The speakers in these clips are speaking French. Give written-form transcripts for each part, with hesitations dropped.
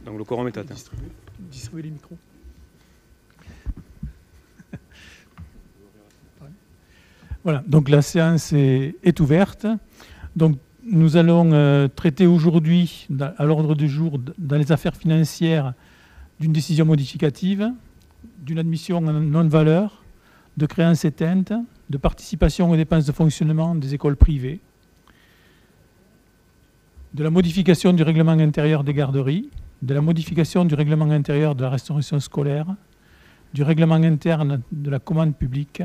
Donc le quorum est atteint. Distribuez les micros. Voilà, donc la séance est ouverte. Donc nous allons traiter aujourd'hui, à l'ordre du jour, dans les affaires financières, d'une décision modificative, d'une admission en non-valeur, de créances éteintes, de participation aux dépenses de fonctionnement des écoles privées, de la modification du règlement intérieur des garderies, de la modification du règlement intérieur de la restauration scolaire, du règlement interne de la commande publique,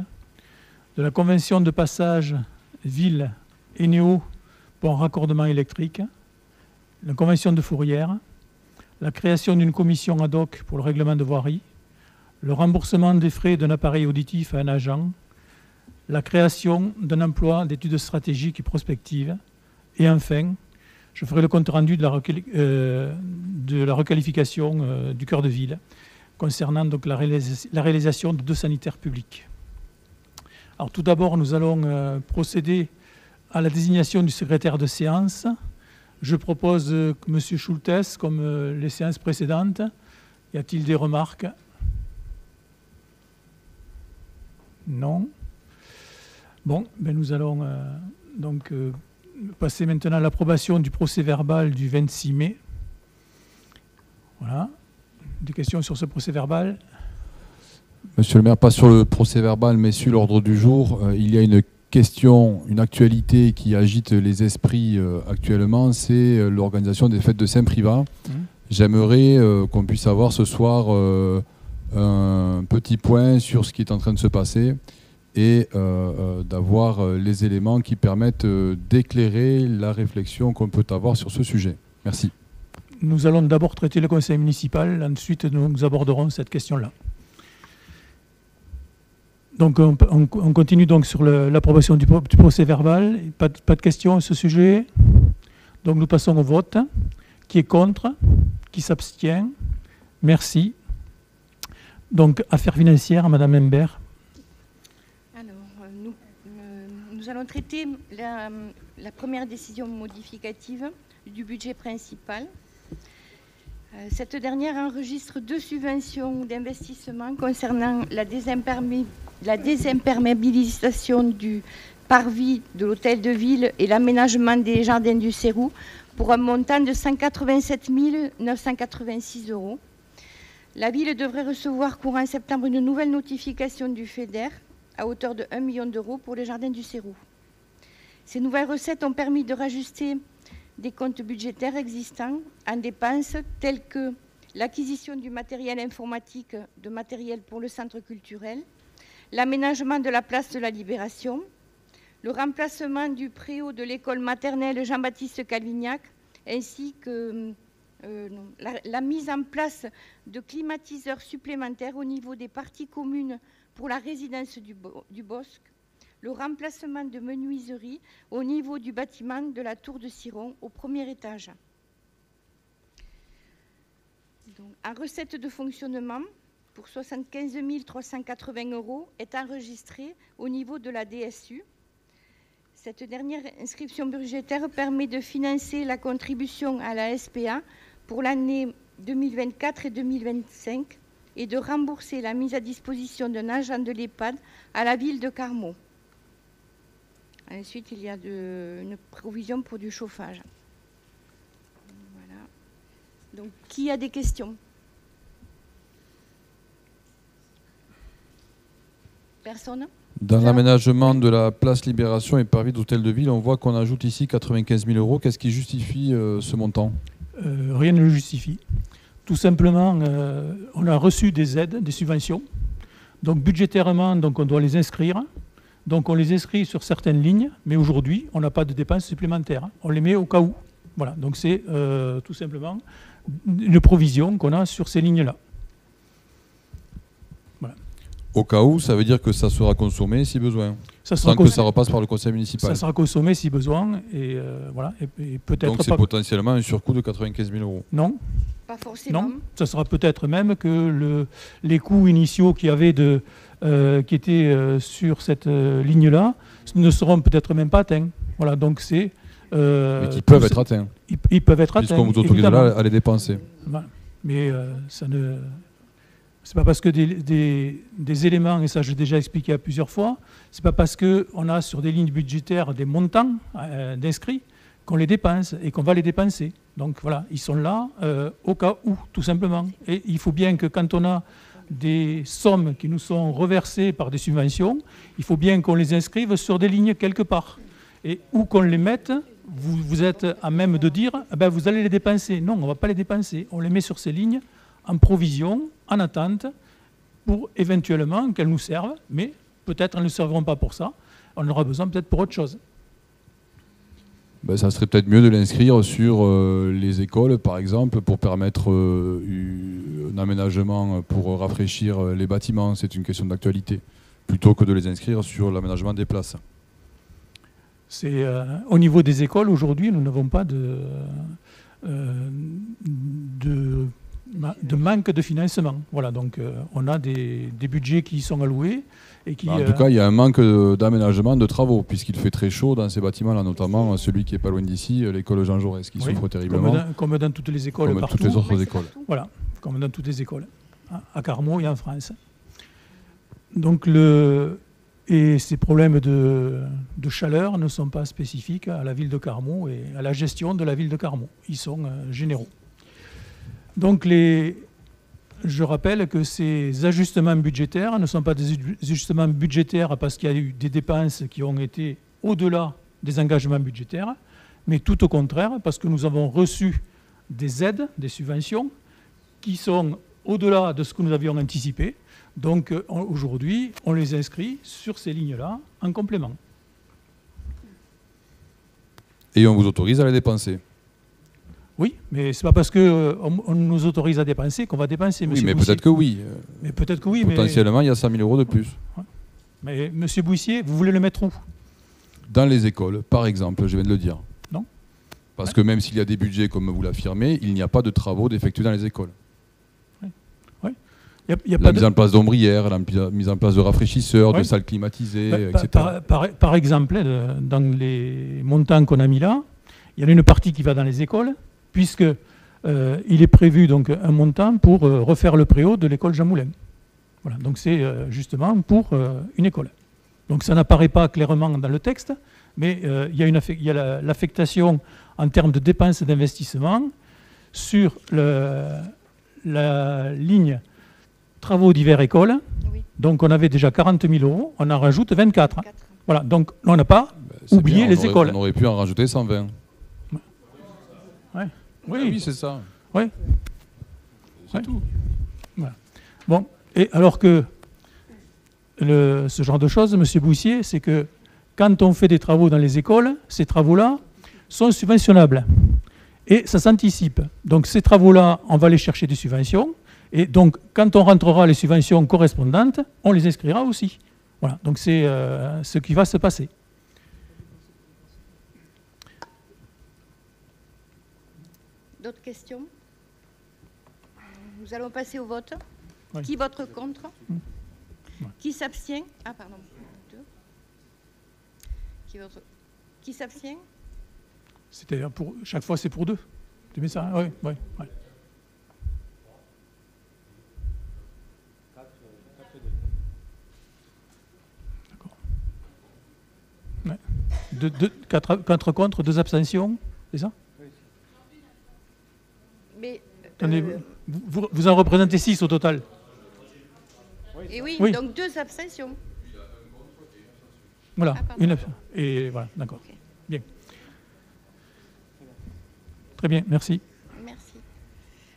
de la convention de passage ville Eneo pour un raccordement électrique, la convention de Fourrière, la création d'une commission ad hoc pour le règlement de voirie, le remboursement des frais d'un appareil auditif à un agent, la création d'un emploi d'études stratégiques et prospectives, et enfin, je ferai le compte-rendu de la requalification du cœur de ville concernant donc la réalisation de 2 sanitaires publics. Alors tout d'abord, nous allons procéder à la désignation du secrétaire de séance. Je propose que M. Schultes, comme les séances précédentes. Y a-t-il des remarques? Non. Bon, ben nous allons donc passer maintenant à l'approbation du procès-verbal du 26 mai. Voilà. Des questions sur ce procès-verbal? Monsieur le maire, pas sur le procès-verbal, mais sur l'ordre du jour. Il y a une question, une actualité qui agite les esprits actuellement, c'est l'organisation des fêtes de Saint-Privat. J'aimerais qu'on puisse avoir ce soir un petit point sur ce qui est en train de se passer et d'avoir les éléments qui permettent d'éclairer la réflexion qu'on peut avoir sur ce sujet. Merci. Nous allons d'abord traiter le conseil municipal, ensuite nous aborderons cette question-là. Donc on continue donc sur l'approbation du procès-verbal. Pas de questions à ce sujet. Donc nous passons au vote. Qui est contre? Qui s'abstient? Merci. Donc affaires financières, Madame Imbert. Alors nous allons traiter la première décision modificative du budget principal. Cette dernière enregistre 2 subventions d'investissement concernant la désimperméabilisation du parvis de l'hôtel de ville et l'aménagement des jardins du Cérou pour un montant de 187 986 €. La ville devrait recevoir courant septembre une nouvelle notification du FEDER à hauteur de 1 million d'euros pour les jardins du Cérou. Ces nouvelles recettes ont permis de rajuster des comptes budgétaires existants en dépenses telles que l'acquisition du matériel informatique, de matériel pour le centre culturel, l'aménagement de la place de la Libération, le remplacement du préau de l'école maternelle Jean-Baptiste Calvignac, ainsi que la mise en place de climatiseurs supplémentaires au niveau des parties communes pour la résidence du Bosc, le remplacement de menuiseries au niveau du bâtiment de la tour de Ciron au 1er étage. Donc, en recette de fonctionnement, pour 75 380 € est enregistré au niveau de la DSU. Cette dernière inscription budgétaire permet de financer la contribution à la SPA pour l'année 2024 et 2025 et de rembourser la mise à disposition d'un agent de l'EHPAD à la ville de Carmaux. Ensuite, il y a une provision pour du chauffage. Voilà. Donc, qui a des questions? Personne? Dans l'aménagement de la place Libération et parvis d'hôtel de ville, on voit qu'on ajoute ici 95 000 €. Qu'est-ce qui justifie ce montant? Rien ne le justifie. Tout simplement, on a reçu des aides, des subventions. Donc budgétairement, donc, on doit les inscrire. Donc on les inscrit sur certaines lignes, mais aujourd'hui, on n'a pas de dépenses supplémentaires. On les met au cas où. Voilà, donc c'est tout simplement une provision qu'on a sur ces lignes-là. Voilà. Au cas où, ça veut dire que ça sera consommé si besoin, sans que ça repasse par le conseil municipal. Ça sera consommé si besoin, et voilà. Et peut-être. Donc c'est potentiellement un surcoût de 95 000 €. Non. Pas forcément. Non, ça sera peut-être même que les coûts initiaux qui étaient sur cette ligne-là ne seront peut-être même pas atteints. Voilà, donc c'est... mais qui peuvent être atteints. Ils peuvent être atteints. Puisqu'on vous autorise là à les dépenser. Voilà. Mais ça ne... C'est pas parce que des éléments, et ça j'ai déjà expliqué à plusieurs fois, c'est pas parce qu'on a sur des lignes budgétaires des montants d'inscrits qu'on les dépense et qu'on va les dépenser. Donc voilà, ils sont là au cas où, tout simplement. Et il faut bien que quand on a des sommes qui nous sont reversées par des subventions, il faut bien qu'on les inscrive sur des lignes quelque part. Et où qu'on les mette, vous êtes à même de dire, eh ben, vous allez les dépenser. Non, on ne va pas les dépenser. On les met sur ces lignes en provision, en attente, pour éventuellement qu'elles nous servent, mais peut-être elles ne serviront pas pour ça. On aura besoin peut-être pour autre chose. Ben, ça serait peut-être mieux de l'inscrire sur les écoles, par exemple, pour permettre un aménagement pour rafraîchir les bâtiments. C'est une question d'actualité, plutôt que de les inscrire sur l'aménagement des places. Au niveau des écoles, aujourd'hui, nous n'avons pas de manque de financement. Voilà, donc on a des budgets qui sont alloués. Et qui, en tout cas, il y a un manque d'aménagement de travaux, puisqu'il fait très chaud dans ces bâtiments-là, notamment celui qui n'est pas loin d'ici, l'école Jean Jaurès, qui souffre terriblement. Comme dans toutes les écoles, comme partout. Toutes les autres écoles. Voilà, comme dans toutes les écoles, à Carmaux et en France. Donc, et ces problèmes de chaleur ne sont pas spécifiques à la ville de Carmaux et à la gestion de la ville de Carmaux. Ils sont généraux. Donc, je rappelle que ces ajustements budgétaires ne sont pas des ajustements budgétaires parce qu'il y a eu des dépenses qui ont été au-delà des engagements budgétaires, mais tout au contraire parce que nous avons reçu des aides, des subventions, qui sont au-delà de ce que nous avions anticipé. Donc aujourd'hui, on les inscrit sur ces lignes-là en complément. Et on vous autorise à les dépenser? Oui, mais ce n'est pas parce qu'on nous autorise à dépenser qu'on va dépenser, monsieur Bouissier. Peut-être que oui. Mais peut-être que oui. Potentiellement, il y a 100 000 euros de plus. Ouais. Mais monsieur Bouissier, vous voulez le mettre où? Dans les écoles, par exemple, je viens de le dire. Non. Parce que même s'il y a des budgets, comme vous l'affirmez, il n'y a pas de travaux d'effectuer dans les écoles. Oui. La mise en place d'ombrières, la mise en place de rafraîchisseurs, de salles climatisées, etc. Par exemple, dans les montants qu'on a mis là, il y en a une partie qui va dans les écoles, puisque il est prévu donc un montant pour refaire le préau de l'école Jean Moulin. Voilà, donc c'est justement pour une école. Donc ça n'apparaît pas clairement dans le texte, mais il y a l'affectation en termes de dépenses et d'investissement sur la ligne travaux divers écoles. Oui. Donc on avait déjà 40 000 euros, on en rajoute 24. Voilà, donc on n'a pas oublié les écoles. On aurait pu en rajouter 120. Ouais. Oui, c'est ça. Oui. C'est tout. Voilà. Bon, et alors que ce genre de choses, monsieur Bouissier, c'est que quand on fait des travaux dans les écoles, ces travaux-là sont subventionnables. Et ça s'anticipe. Donc ces travaux-là, on va aller chercher des subventions. Et donc, quand on rentrera les subventions correspondantes, on les inscrira aussi. Voilà, donc c'est ce qui va se passer. D'autres questions? Nous allons passer au vote. Oui. Qui vote contre? Oui. Qui s'abstient? Ah, pardon. Qui s'abstient? C'est-à-dire, chaque fois, c'est pour deux. Tu mets ça? Oui, oui. Oui. D'accord. Ouais. 4 contre, 2 abstentions, c'est ça? Mais, attendez, vous en représentez 6 au total. Et oui, donc 2 abstentions. Voilà, une abstention. Et voilà, d'accord. Okay. Bien. Très bien, merci. Merci.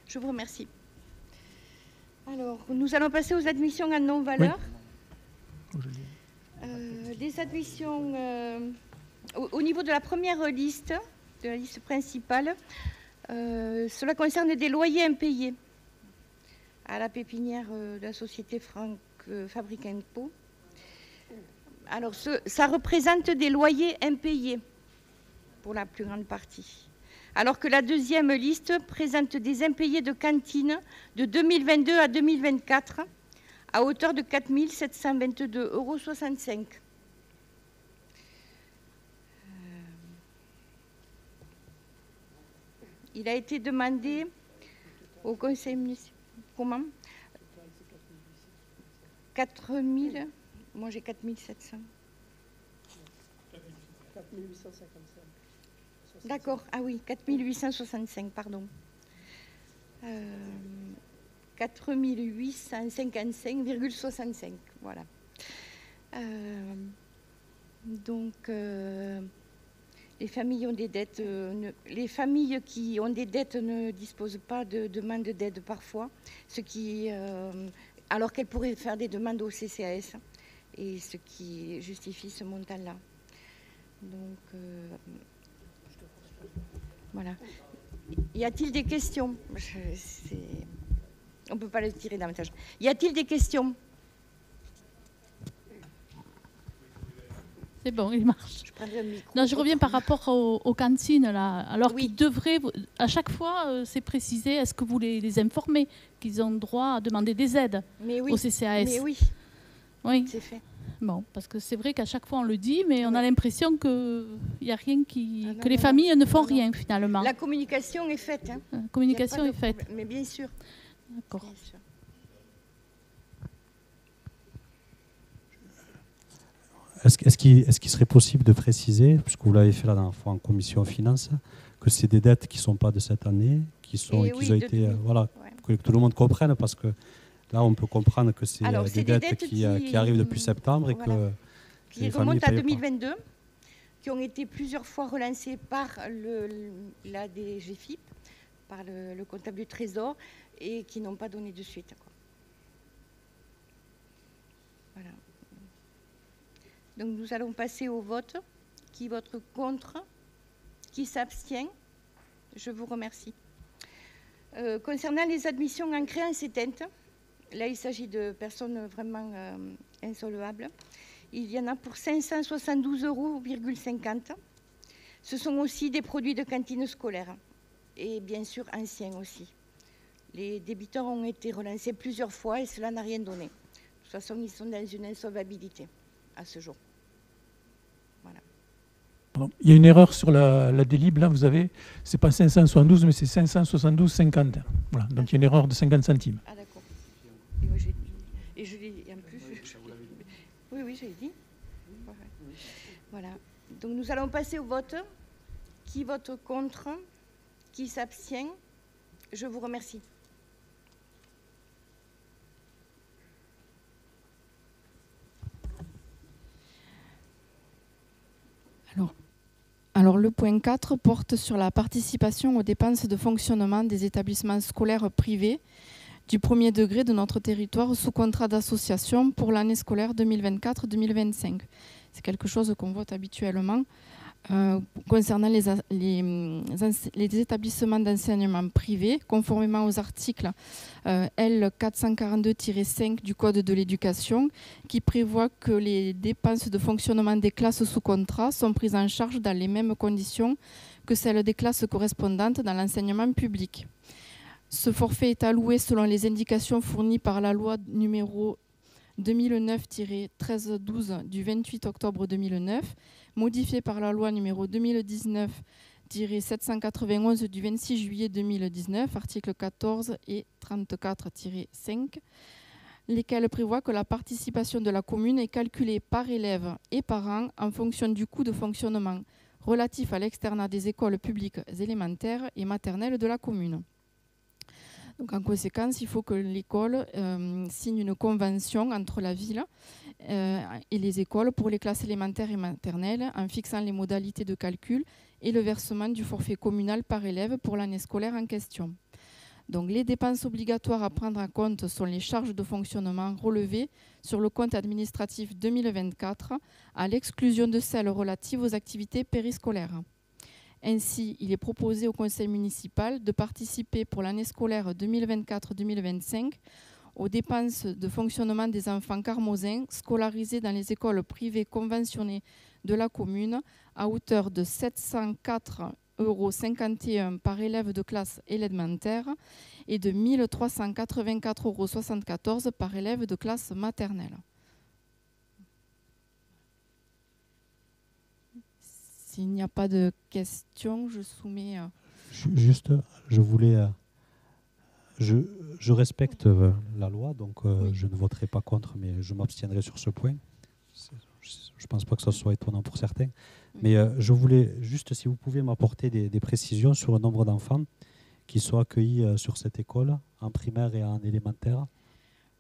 Je vous remercie. Alors, nous allons passer aux admissions à non-valeur. Oui. Les admissions, au niveau de la première liste, de la liste principale, cela concerne des loyers impayés à la pépinière de la société Fabrique Impo. Alors, ça représente des loyers impayés pour la plus grande partie. Alors que la deuxième liste présente des impayés de cantine de 2022 à 2024 à hauteur de 4 722,65 €. Il a été demandé au conseil municipal. Comment 4000. Moi, j'ai 4700. 4855. D'accord, ah oui, 4865, pardon. 4855,65, voilà. Donc, les familles ont des dettes. Les familles qui ont des dettes ne disposent pas de demande d'aide parfois, ce qui, alors qu'elles pourraient faire des demandes au CCAS, et ce qui justifie ce montant-là. Donc, voilà. Y a-t-il des questions? On ne peut pas le tirer davantage. Y a-t-il des questions? C'est bon, il marche. Je prendrai le micro. Non, je reviens par rapport aux cantines, là. Alors Oui. qu'ils devraient, à chaque fois, c'est précisé, est-ce que vous les informez qu'ils ont droit à demander des aides Mais oui, au CCAS? mais oui, Oui. c'est fait. Bon, parce que c'est vrai qu'à chaque fois on le dit, mais on a l'impression qu'il n'y a rien Ah non, que les non, familles ne font non, non. rien finalement. La communication est faite. Hein. La communication Y a est pas de faite. problème. Mais bien sûr. D'accord. Bien sûr. Est-ce qu'il serait possible de préciser, puisque vous l'avez fait la dernière fois en commission finance, que c'est des dettes qui ne sont pas de cette année, qui ont été, voilà, Ouais. que tout le monde comprenne, parce que là on peut comprendre que c'est Alors, des c'est des dettes dettes qui arrivent depuis septembre et voilà, que qui les familles remontent à payent pas. 2022, qui ont été plusieurs fois relancées par la DGFiP, par le comptable du Trésor, et qui n'ont pas donné de suite, quoi. Voilà. Donc nous allons passer au vote. Qui vote contre? Qui s'abstient? Je vous remercie. Concernant les admissions en créance éteinte, là il s'agit de personnes vraiment insolvables. Il y en a pour 572,50 €. Ce sont aussi des produits de cantine scolaire et bien sûr anciens aussi. Les débiteurs ont été relancés plusieurs fois et cela n'a rien donné. De toute façon, ils sont dans une insolvabilité à ce jour. Voilà. Pardon. Il y a une erreur sur la délib, là, vous avez, c'est pas 572, mais c'est 572,50. Voilà, donc il y a une erreur de 50 centimes. Ah d'accord. Et moi, et je l'ai en plus. Oui, j'ai dit. Voilà. Donc nous allons passer au vote. Qui vote contre? Qui s'abstient? Je vous remercie. Alors, le point 4 porte sur la participation aux dépenses de fonctionnement des établissements scolaires privés du premier degré de notre territoire sous contrat d'association pour l'année scolaire 2024-2025. C'est quelque chose qu'on vote habituellement. Concernant les établissements d'enseignement privés, conformément aux articles L442-5 du Code de l'éducation, qui prévoit que les dépenses de fonctionnement des classes sous contrat sont prises en charge dans les mêmes conditions que celles des classes correspondantes dans l'enseignement public. Ce forfait est alloué selon les indications fournies par la loi numéro 2009-1312 du 28 octobre 2009, modifiée par la loi numéro 2019-791 du 26 juillet 2019, articles 14 et 34-5, lesquels prévoient que la participation de la commune est calculée par élève et par an en fonction du coût de fonctionnement relatif à l'externat des écoles publiques élémentaires et maternelles de la commune. Donc, en conséquence, il faut que l'école signe une convention entre la ville et les écoles pour les classes élémentaires et maternelles en fixant les modalités de calcul et le versement du forfait communal par élève pour l'année scolaire en question. Donc, les dépenses obligatoires à prendre en compte sont les charges de fonctionnement relevées sur le compte administratif 2024 à l'exclusion de celles relatives aux activités périscolaires. Ainsi, il est proposé au conseil municipal de participer pour l'année scolaire 2024-2025 aux dépenses de fonctionnement des enfants carmozins scolarisés dans les écoles privées conventionnées de la commune à hauteur de 704,51 € par élève de classe élémentaire et de 1 384,74 € par élève de classe maternelle. S'il n'y a pas de questions, je soumets... Juste, je voulais je respecte la loi, donc je ne voterai pas contre, mais je m'abstiendrai sur ce point. Je ne pense pas que ça soit étonnant pour certains. Mais je voulais juste, si vous pouvez m'apporter des précisions sur le nombre d'enfants qui sont accueillis sur cette école, en primaire et en élémentaire.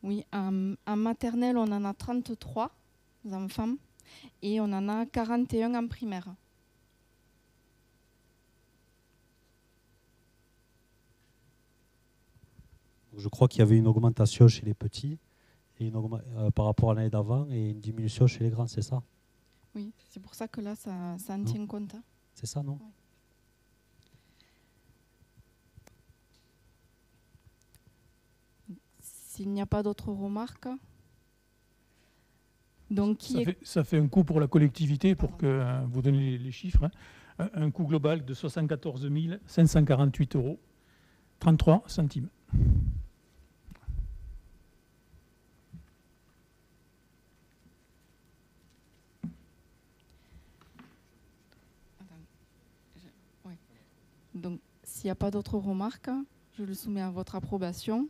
Oui, en maternelle, on en a 33 enfants et on en a 41 en primaire. Je crois qu'il y avait une augmentation chez les petits et par rapport à l'année d'avant et une diminution chez les grands, c'est ça? Oui, c'est pour ça que là, ça en tient compte. Hein. C'est ça, non? Oui. S'il n'y a pas d'autres remarques, donc ça fait un coût pour la collectivité, pour que vous donnez les chiffres, hein, un coût global de 74 548 €, 33 centimes. Donc, s'il n'y a pas d'autres remarques, je le soumets à votre approbation.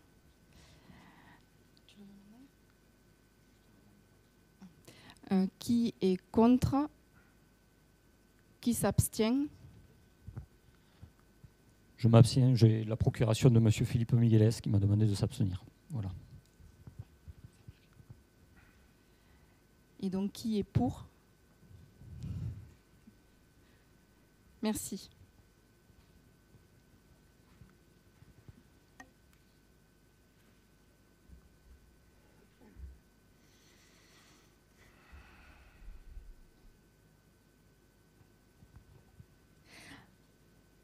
Qui est contre? Qui s'abstient? Je m'abstiens. J'ai la procuration de M. Philippe Migueles qui m'a demandé de s'abstenir. Voilà. Et donc, qui est pour? Merci.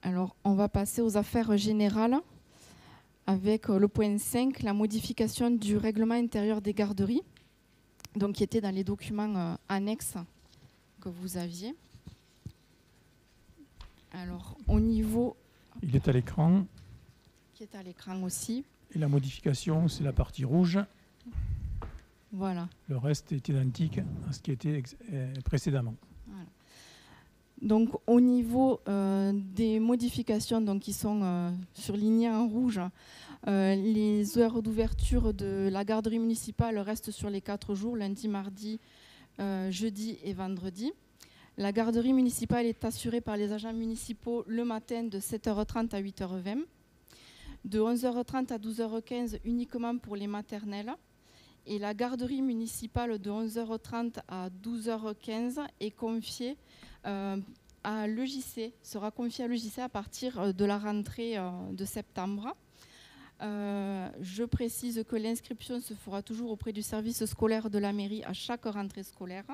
Alors, on va passer aux affaires générales avec le point 5, la modification du règlement intérieur des garderies, donc qui était dans les documents annexes que vous aviez. Alors, au niveau... Il est à l'écran. Qui est à l'écran aussi. Et la modification, c'est la partie rouge. Voilà. Le reste est identique à ce qui était précédemment. Voilà. Donc, au niveau des modifications donc, qui sont surlignées en rouge, les heures d'ouverture de la garderie municipale restent sur les 4 jours, lundi, mardi, jeudi et vendredi. La garderie municipale est assurée par les agents municipaux le matin de 7h30 à 8h20, de 11h30 à 12h15 uniquement pour les maternelles. Et la garderie municipale de 11h30 à 12h15 est confiée à l'EJC, sera confiée à l'EJC à partir de la rentrée de septembre. Je précise que l'inscription se fera toujours auprès du service scolaire de la mairie à chaque rentrée scolaire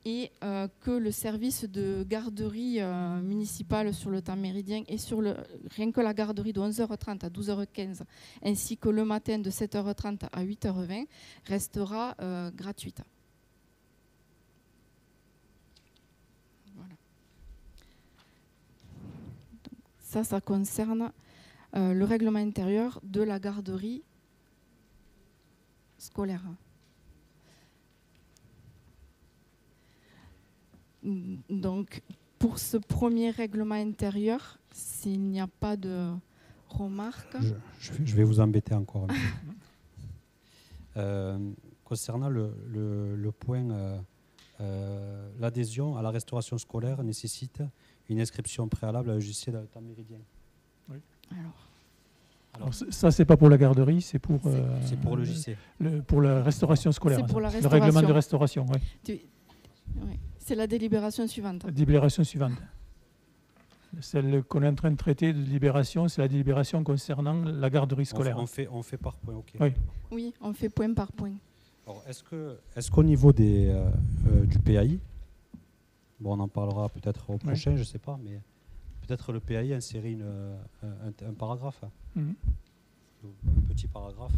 et que le service de garderie municipale sur le temps méridien et sur rien que la garderie de 11h30 à 12h15 ainsi que le matin de 7h30 à 8h20 restera gratuite. Voilà. Donc, ça concerne le règlement intérieur de la garderie scolaire. Donc, pour ce premier règlement intérieur, s'il n'y a pas de remarques... Je vais vous embêter encore un peu. Concernant le point, l'adhésion à la restauration scolaire nécessite une inscription préalable à l'EJC dans le temps méridien. Oui. Alors, ça, c'est pas pour la garderie, c'est pour... c'est pour l'EJC. Pour la restauration scolaire. C'est pour la le restauration. règlement de restauration, oui. Oui. C'est la délibération suivante. La délibération suivante. Celle qu'on est en train de traiter de délibération, c'est la délibération concernant la garderie scolaire. On fait par point, ok. Oui. Oui, on fait point par point. Alors, est-ce qu'au niveau du PAI, bon, on en parlera peut-être au prochain, je ne sais pas, mais peut-être le PAI insérer un paragraphe, un petit paragraphe,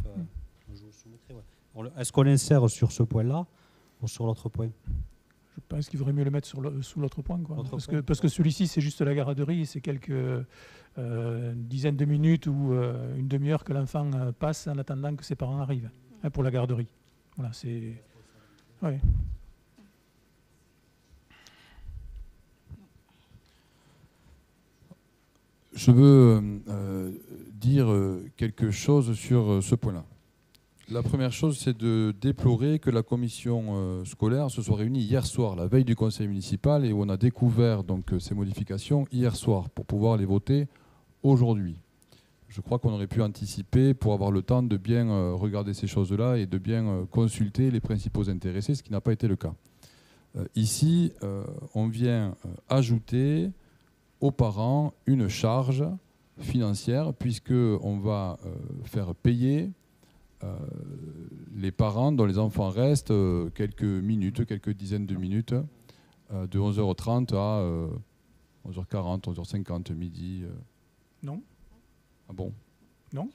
je vous soumettrai. Ouais. Est-ce qu'on l'insère sur ce point-là ou sur l'autre point? Je pense qu'il vaudrait mieux le mettre sous l'autre point. Quoi. Parce que celui-ci, c'est juste la garderie et c'est quelques dizaines de minutes ou une demi-heure que l'enfant passe en attendant que ses parents arrivent pour la garderie. Voilà, c'est... Ouais. Je veux dire quelque chose sur ce point-là. La première chose, c'est de déplorer que la commission scolaire se soit réunie hier soir, la veille du conseil municipal, et où on a découvert donc, ces modifications hier soir pour pouvoir les voter aujourd'hui. Je crois qu'on aurait pu anticiper pour avoir le temps de bien regarder ces choses-là et de bien consulter les principaux intéressés, ce qui n'a pas été le cas. Ici, on vient ajouter aux parents une charge financière, puisqu'on va faire payer les parents dont les enfants restent quelques minutes, quelques dizaines de minutes, de 11h30 à 11h40, 11h50, midi. Non. Ah bon? Non.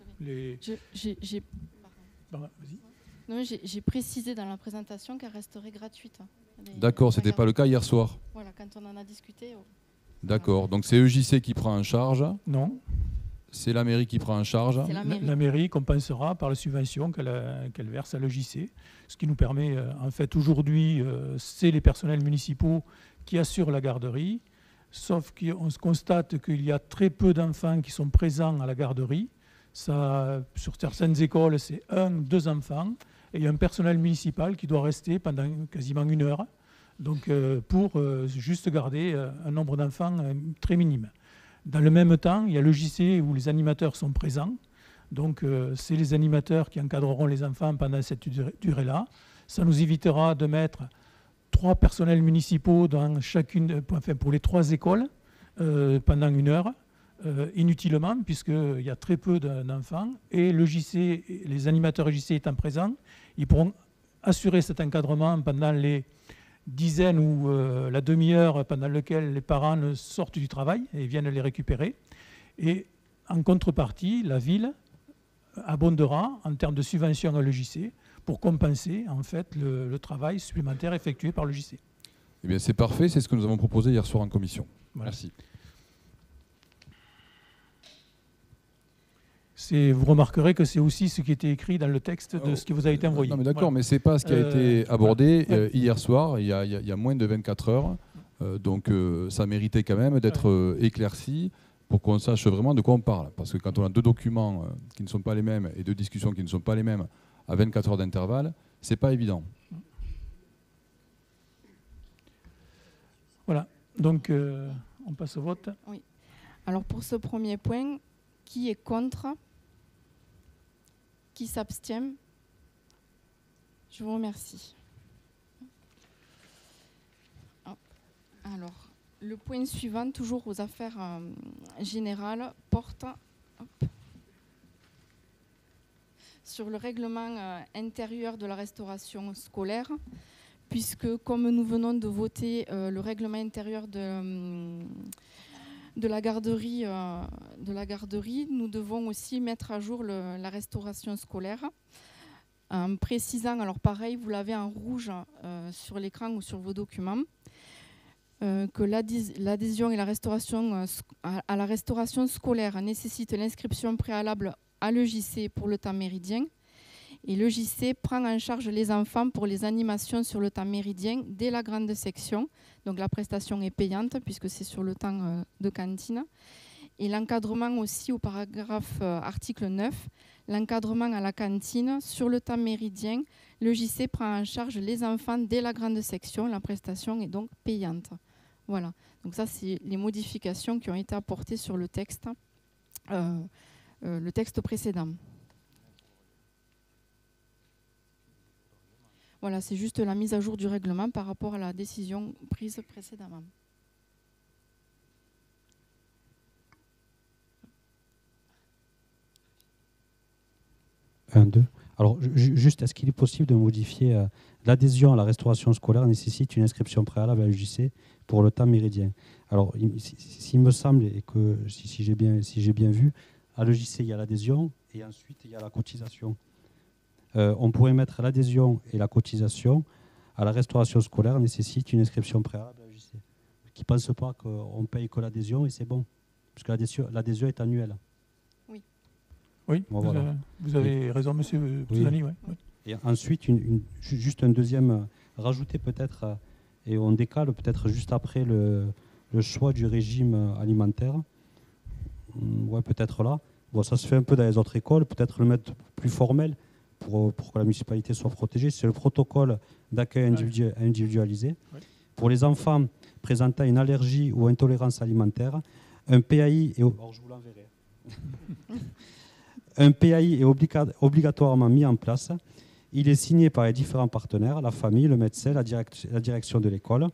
J'ai précisé dans la présentation qu'elle resterait gratuite. D'accord, ce n'était pas le cas hier soir. Voilà, quand on en a discuté. D'accord, donc c'est EJC qui prend en charge? Non. C'est la mairie qui prend en charge? La mairie compensera par la subvention qu'elle verse à l'EJC. Ce qui nous permet, en fait, aujourd'hui, c'est les personnels municipaux qui assurent la garderie, sauf qu'on se constate qu'il y a très peu d'enfants qui sont présents à la garderie. Ça, sur certaines écoles, c'est 1-2 enfants, et il y a un personnel municipal qui doit rester pendant quasiment 1 heure, donc, pour juste garder un nombre d'enfants très minime. Dans le même temps, il y a le JC où les animateurs sont présents. Donc, c'est les animateurs qui encadreront les enfants pendant cette durée-là. Ça nous évitera de mettre 3 personnels municipaux dans chacune, enfin, pour les 3 écoles pendant 1 heure, inutilement, puisqu'il y a très peu d'enfants. Et le JC, les animateurs JC étant présents, ils pourront assurer cet encadrement pendant les dizaines ou la demi-heure pendant laquelle les parents sortent du travail et viennent les récupérer. Et en contrepartie, la ville abondera en termes de subvention à l'EJC pour compenser en fait le travail supplémentaire effectué par l'EJC. Eh bien, c'est parfait, c'est ce que nous avons proposé hier soir en commission. Voilà. Merci. Vous remarquerez que c'est aussi ce qui était écrit dans le texte de ce qui vous a été envoyé. Non, mais d'accord, voilà. mais ce n'est pas ce qui a été abordé hier soir, il y a moins de 24 heures. Donc ça méritait quand même d'être éclairci pour qu'on sache vraiment de quoi on parle. Parce que quand on a 2 documents qui ne sont pas les mêmes et 2 discussions qui ne sont pas les mêmes à 24 heures d'intervalle, ce n'est pas évident. Voilà, donc on passe au vote. Oui. Alors pour ce premier point, qui est contre? Qui s'abstient? Je vous remercie. Alors, le point suivant, toujours aux affaires générales, porte sur le règlement intérieur de la restauration scolaire, puisque comme nous venons de voter le règlement intérieur de la garderie, nous devons aussi mettre à jour la restauration scolaire, en précisant, alors pareil, vous l'avez en rouge sur l'écran ou sur vos documents, que l'adhésion et la restauration à la restauration scolaire nécessite l'inscription préalable à l'EJC pour le temps méridien, et l'EJC prend en charge les enfants pour les animations sur le temps méridien dès la grande section. Donc la prestation est payante puisque c'est sur le temps de cantine. Et l'encadrement aussi au paragraphe article 9, l'encadrement à la cantine sur le temps méridien, l'EJC prend en charge les enfants dès la grande section. La prestation est donc payante. Voilà, donc ça c'est les modifications qui ont été apportées sur le texte précédent. Voilà, c'est juste la mise à jour du règlement par rapport à la décision prise précédemment. Alors, juste, est-ce qu'il est possible de modifier l'adhésion à la restauration scolaire nécessite une inscription préalable à l'UJC pour le temps méridien? Alors, s'il me semble, et que si j'ai bien vu, à l'UJC, il y a l'adhésion et ensuite, il y a la cotisation. On pourrait mettre l'adhésion et la cotisation à la restauration scolaire nécessite une inscription préalable à l'UJC. Qui ne pense pas qu'on paye que l'adhésion et c'est bon, parce que l'adhésion est annuelle. Oui, bon, voilà. Vous avez raison, monsieur Pouzani. Oui. Ouais. Et ensuite, juste un deuxième, rajouter peut-être, et on décale peut-être juste après le choix du régime alimentaire. Ouais, peut-être là. Bon, ça se fait un peu dans les autres écoles, peut-être le mettre plus formel pour que la municipalité soit protégée. C'est le protocole d'accueil individualisé. Ouais. Pour les enfants présentant une allergie ou intolérance alimentaire, un PAI est, je vous l'enverrai. Un PAI est obligatoirement mis en place. Il est signé par les différents partenaires, la famille, le médecin, la direction de l'école.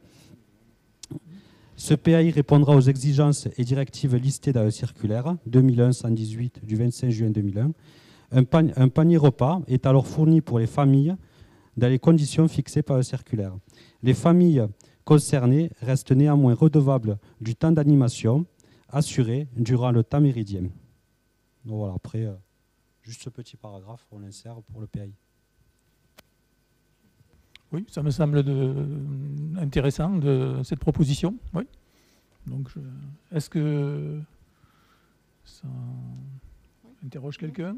Ce PAI répondra aux exigences et directives listées dans le circulaire 2001-118 du 25 juin 2001. Un panier repas est alors fourni pour les familles dans les conditions fixées par le circulaire. Les familles concernées restent néanmoins redevables du temps d'animation assuré durant le temps méridien. Donc voilà, après, juste ce petit paragraphe, on l'insère pour le PAI. Oui, ça me semble intéressant de cette proposition. Oui. Donc, est-ce que ça interroge quelqu'un?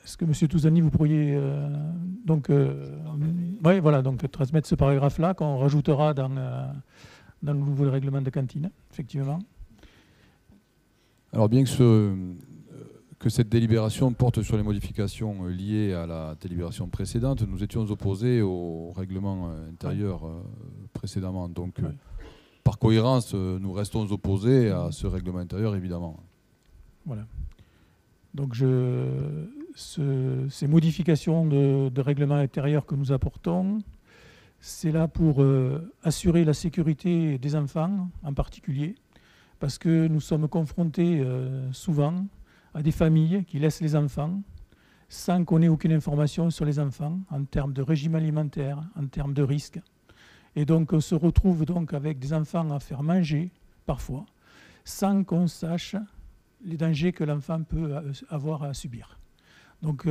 Est-ce que M. Touzani, vous pourriez voilà, donc transmettre ce paragraphe-là qu'on rajoutera dans le nouveau règlement de cantine, effectivement. Alors bien que cette délibération porte sur les modifications liées à la délibération précédente, nous étions opposés au règlement intérieur précédemment. Donc par cohérence, nous restons opposés à ce règlement intérieur, évidemment. Voilà. Donc ces modifications de règlement intérieur que nous apportons, c'est là pour assurer la sécurité des enfants en particulier, parce que nous sommes confrontés souvent à des familles qui laissent les enfants sans qu'on ait aucune information sur les enfants en termes de régime alimentaire, en termes de risques. Et donc on se retrouve donc avec des enfants à faire manger, parfois, sans qu'on sache les dangers que l'enfant peut avoir à subir. Donc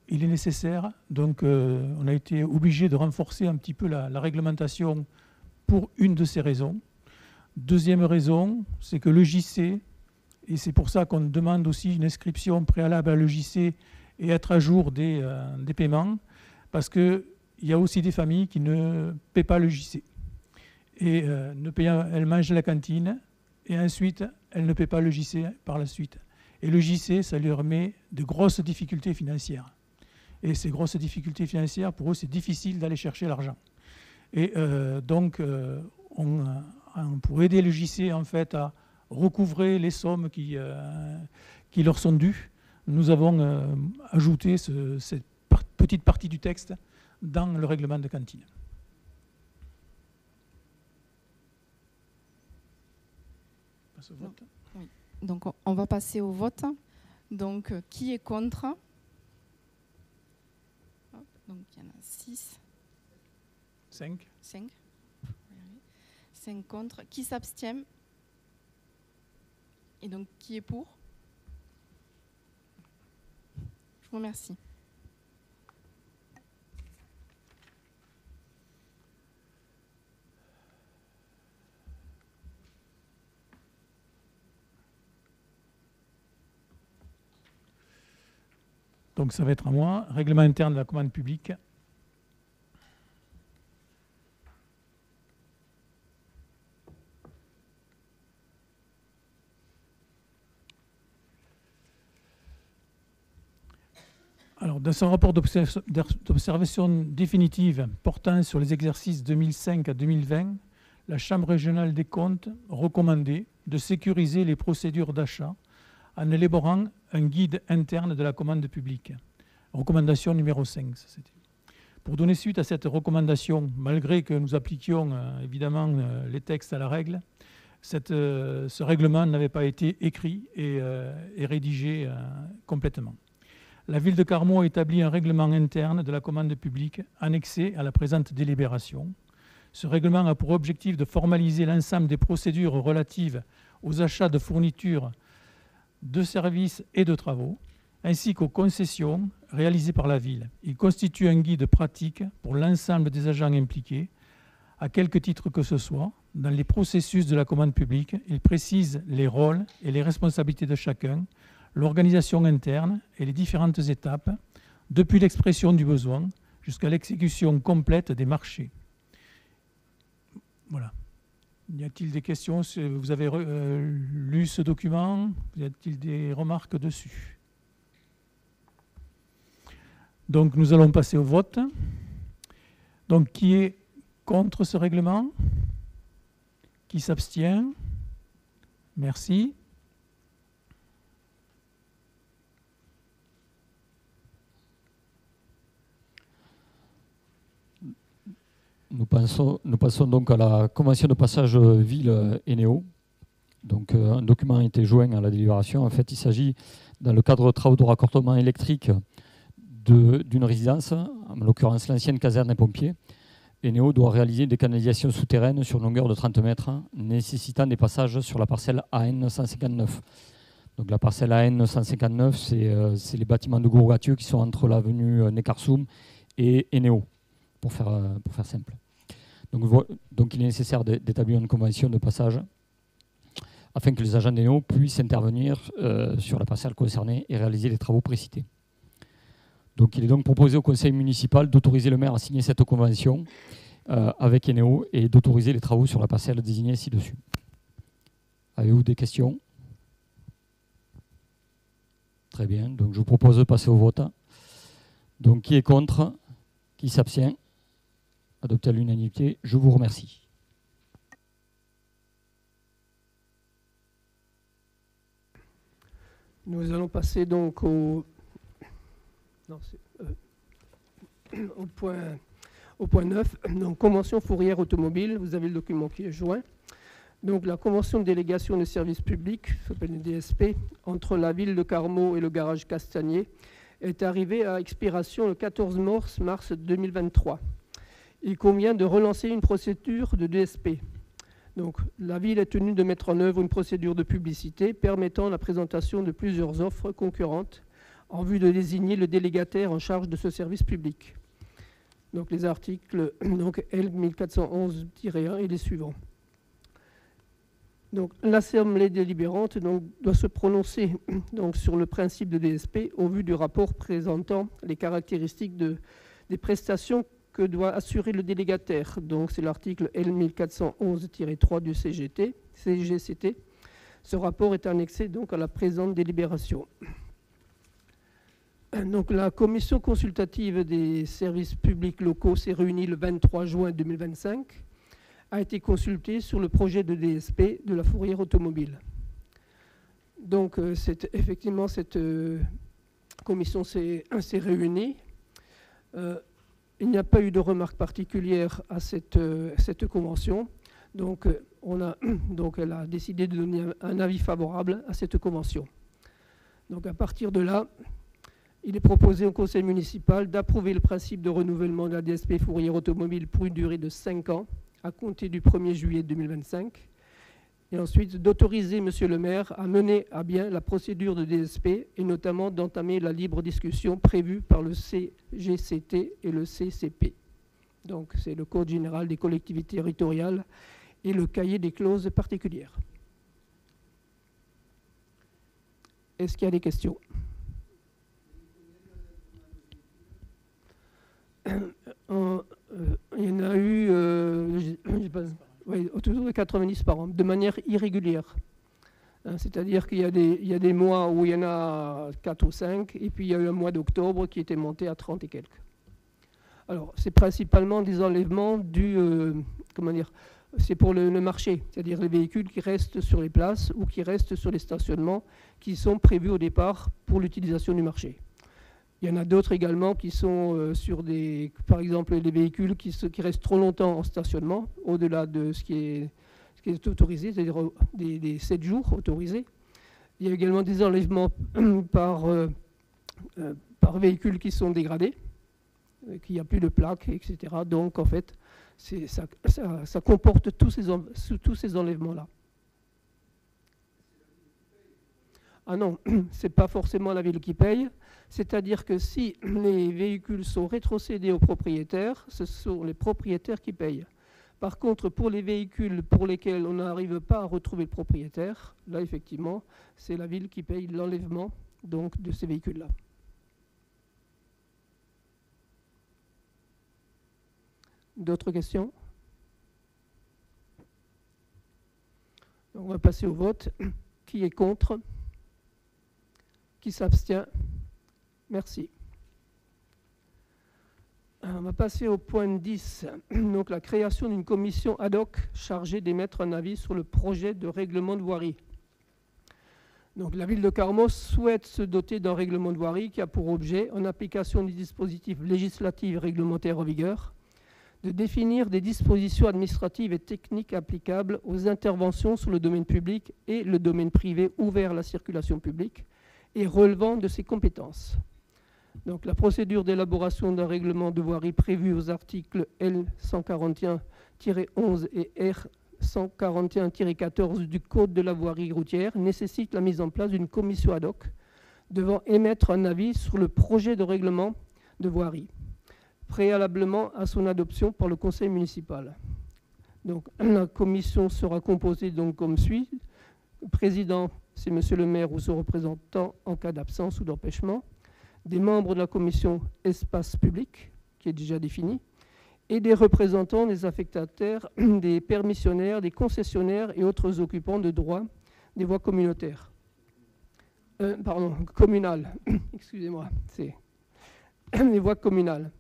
il est nécessaire, donc on a été obligé de renforcer un petit peu la réglementation pour une de ces raisons. Deuxième raison, c'est que le JC, et c'est pour ça qu'on demande aussi une inscription préalable à l'EJC et être à jour des paiements, parce qu'il y a aussi des familles qui ne paient pas le JC. Et elles mangent à la cantine, et ensuite, elles ne paient pas le JC par la suite. Et le JC, ça leur met de grosses difficultés financières. Et ces grosses difficultés financières, pour eux, c'est difficile d'aller chercher l'argent. Et donc, pour aider le JC en fait, à recouvrer les sommes qui leur sont dues, nous avons ajouté cette petite partie du texte dans le règlement de cantine. On passe au vote. Oui. Donc on va passer au vote. Donc qui est contre? Hop, donc il y en a 6. 5. 5 contre. Qui s'abstient? Et donc, qui est pour? Je vous remercie. Donc, ça va être à moi. Règlement interne de la commande publique. Alors, dans son rapport d'observation définitive portant sur les exercices 2005 à 2020, la Chambre régionale des comptes recommandait de sécuriser les procédures d'achat en élaborant un guide interne de la commande publique. Recommandation numéro 5. Pour donner suite à cette recommandation, malgré que nous appliquions évidemment les textes à la règle, ce règlement n'avait pas été écrit et rédigé complètement. La ville de Carmaux a établi un règlement interne de la commande publique annexé à la présente délibération. Ce règlement a pour objectif de formaliser l'ensemble des procédures relatives aux achats de fournitures, de services et de travaux, ainsi qu'aux concessions réalisées par la ville. Il constitue un guide pratique pour l'ensemble des agents impliqués, à quelque titre que ce soit, dans les processus de la commande publique. Il précise les rôles et les responsabilités de chacun, l'organisation interne et les différentes étapes, depuis l'expression du besoin jusqu'à l'exécution complète des marchés. Voilà. Y a-t-il des questions? Vous avez lu ce document? Y a-t-il des remarques dessus? Donc nous allons passer au vote. Donc qui est contre ce règlement? Qui s'abstient? Merci. Nous passons donc à la convention de passage ville-Eneo. Donc un document a été joint à la délibération. En fait, il s'agit, dans le cadre de travaux de raccordement électrique d'une résidence, en l'occurrence l'ancienne caserne des pompiers, Eneo doit réaliser des canalisations souterraines sur une longueur de 30 mètres, nécessitant des passages sur la parcelle AN 159. Donc la parcelle AN 159, c'est les bâtiments de Gourgatieu qui sont entre l'avenue Neckarsoum et Eneo, pour faire simple. Donc il est nécessaire d'établir une convention de passage afin que les agents d'Eneo puissent intervenir sur la parcelle concernée et réaliser les travaux précités. Donc il est donc proposé au conseil municipal d'autoriser le maire à signer cette convention avec Eneo et d'autoriser les travaux sur la parcelle désignée ci-dessus. Avez-vous des questions? Très bien, donc je vous propose de passer au vote. Donc qui est contre? Qui s'abstient? Adopté à l'unanimité, je vous remercie. Nous allons passer donc au point 9, donc convention fourrière automobile. Vous avez le document qui est joint. Donc la convention de délégation de services publics, s'appelle une DSP, entre la ville de Carmaux et le garage Castagnier, est arrivée à expiration le 14 mars 2023. Il convient de relancer une procédure de DSP. Donc, la ville est tenue de mettre en œuvre une procédure de publicité permettant la présentation de plusieurs offres concurrentes en vue de désigner le délégataire en charge de ce service public. Donc, les articles donc, L1411-1 et les suivants. Donc, l'Assemblée délibérante doit se prononcer sur le principe de DSP au vu du rapport présentant les caractéristiques des prestations que doit assurer le délégataire. Donc, c'est l'article L1411-3 du CGCT. Ce rapport est annexé donc à la présente délibération. Donc, la commission consultative des services publics locaux s'est réunie le 23 juin 2025, a été consultée sur le projet de DSP de la fourrière automobile. Donc, effectivement, cette commission s'est réunie. Il n'y a pas eu de remarques particulières à cette convention. Donc, elle a décidé de donner un avis favorable à cette convention. Donc, à partir de là, il est proposé au conseil municipal d'approuver le principe de renouvellement de la DSP fourrière automobile pour une durée de 5 ans à compter du 1er juillet 2025. Et ensuite, d'autoriser monsieur le maire à mener à bien la procédure de DSP et notamment d'entamer la libre discussion prévue par le CGCT et le CCP. Donc, c'est le Code général des collectivités territoriales et le cahier des clauses particulières. Est-ce qu'il y a des questions? Il y en a eu autour de 90 par an, de manière irrégulière. C'est-à-dire qu'il y a des mois où il y en a 4 ou 5, et puis il y a eu un mois d'octobre qui était monté à 30 et quelques. Alors, c'est principalement des enlèvements c'est pour le marché, c'est-à-dire les véhicules qui restent sur les places ou qui restent sur les stationnements qui sont prévus au départ pour l'utilisation du marché. Il y en a d'autres également qui sont par exemple, les véhicules qui restent trop longtemps en stationnement, au-delà de ce qui est autorisé, c'est-à-dire des 7 jours autorisés. Il y a également des enlèvements par véhicules qui sont dégradés, qu'il n'y a plus de plaques, etc. Donc, en fait, ça comporte tous ces enlèvements-là. Ah non, ce n'est pas forcément la ville qui paye. C'est-à-dire que si les véhicules sont rétrocédés aux propriétaires, ce sont les propriétaires qui payent. Par contre, pour les véhicules pour lesquels on n'arrive pas à retrouver le propriétaire, là, effectivement, c'est la ville qui paye l'enlèvement de ces véhicules-là. D'autres questions? On va passer au vote. Qui est contre? Qui s'abstient? Merci. On va passer au point 10. Donc, la création d'une commission ad hoc chargée d'émettre un avis sur le projet de règlement de voirie. Donc, la ville de Carmaux souhaite se doter d'un règlement de voirie qui a pour objet, en application des dispositifs législatifs et réglementaires en vigueur, de définir des dispositions administratives et techniques applicables aux interventions sur le domaine public et le domaine privé ouvert à la circulation publique et relevant de ses compétences. Donc, la procédure d'élaboration d'un règlement de voirie prévue aux articles L 141-11 et R 141-14 du Code de la voirie routière nécessite la mise en place d'une commission ad hoc devant émettre un avis sur le projet de règlement de voirie, préalablement à son adoption par le conseil municipal. Donc, la commission sera composée donc comme suit. Le président, c'est monsieur le maire ou son représentant en cas d'absence ou d'empêchement. Des membres de la commission espace public, qui est déjà définie, et des représentants des affectataires, des permissionnaires, des concessionnaires et autres occupants de droit des voies communautaires. Communales. Excusez-moi, c'est les voies communales.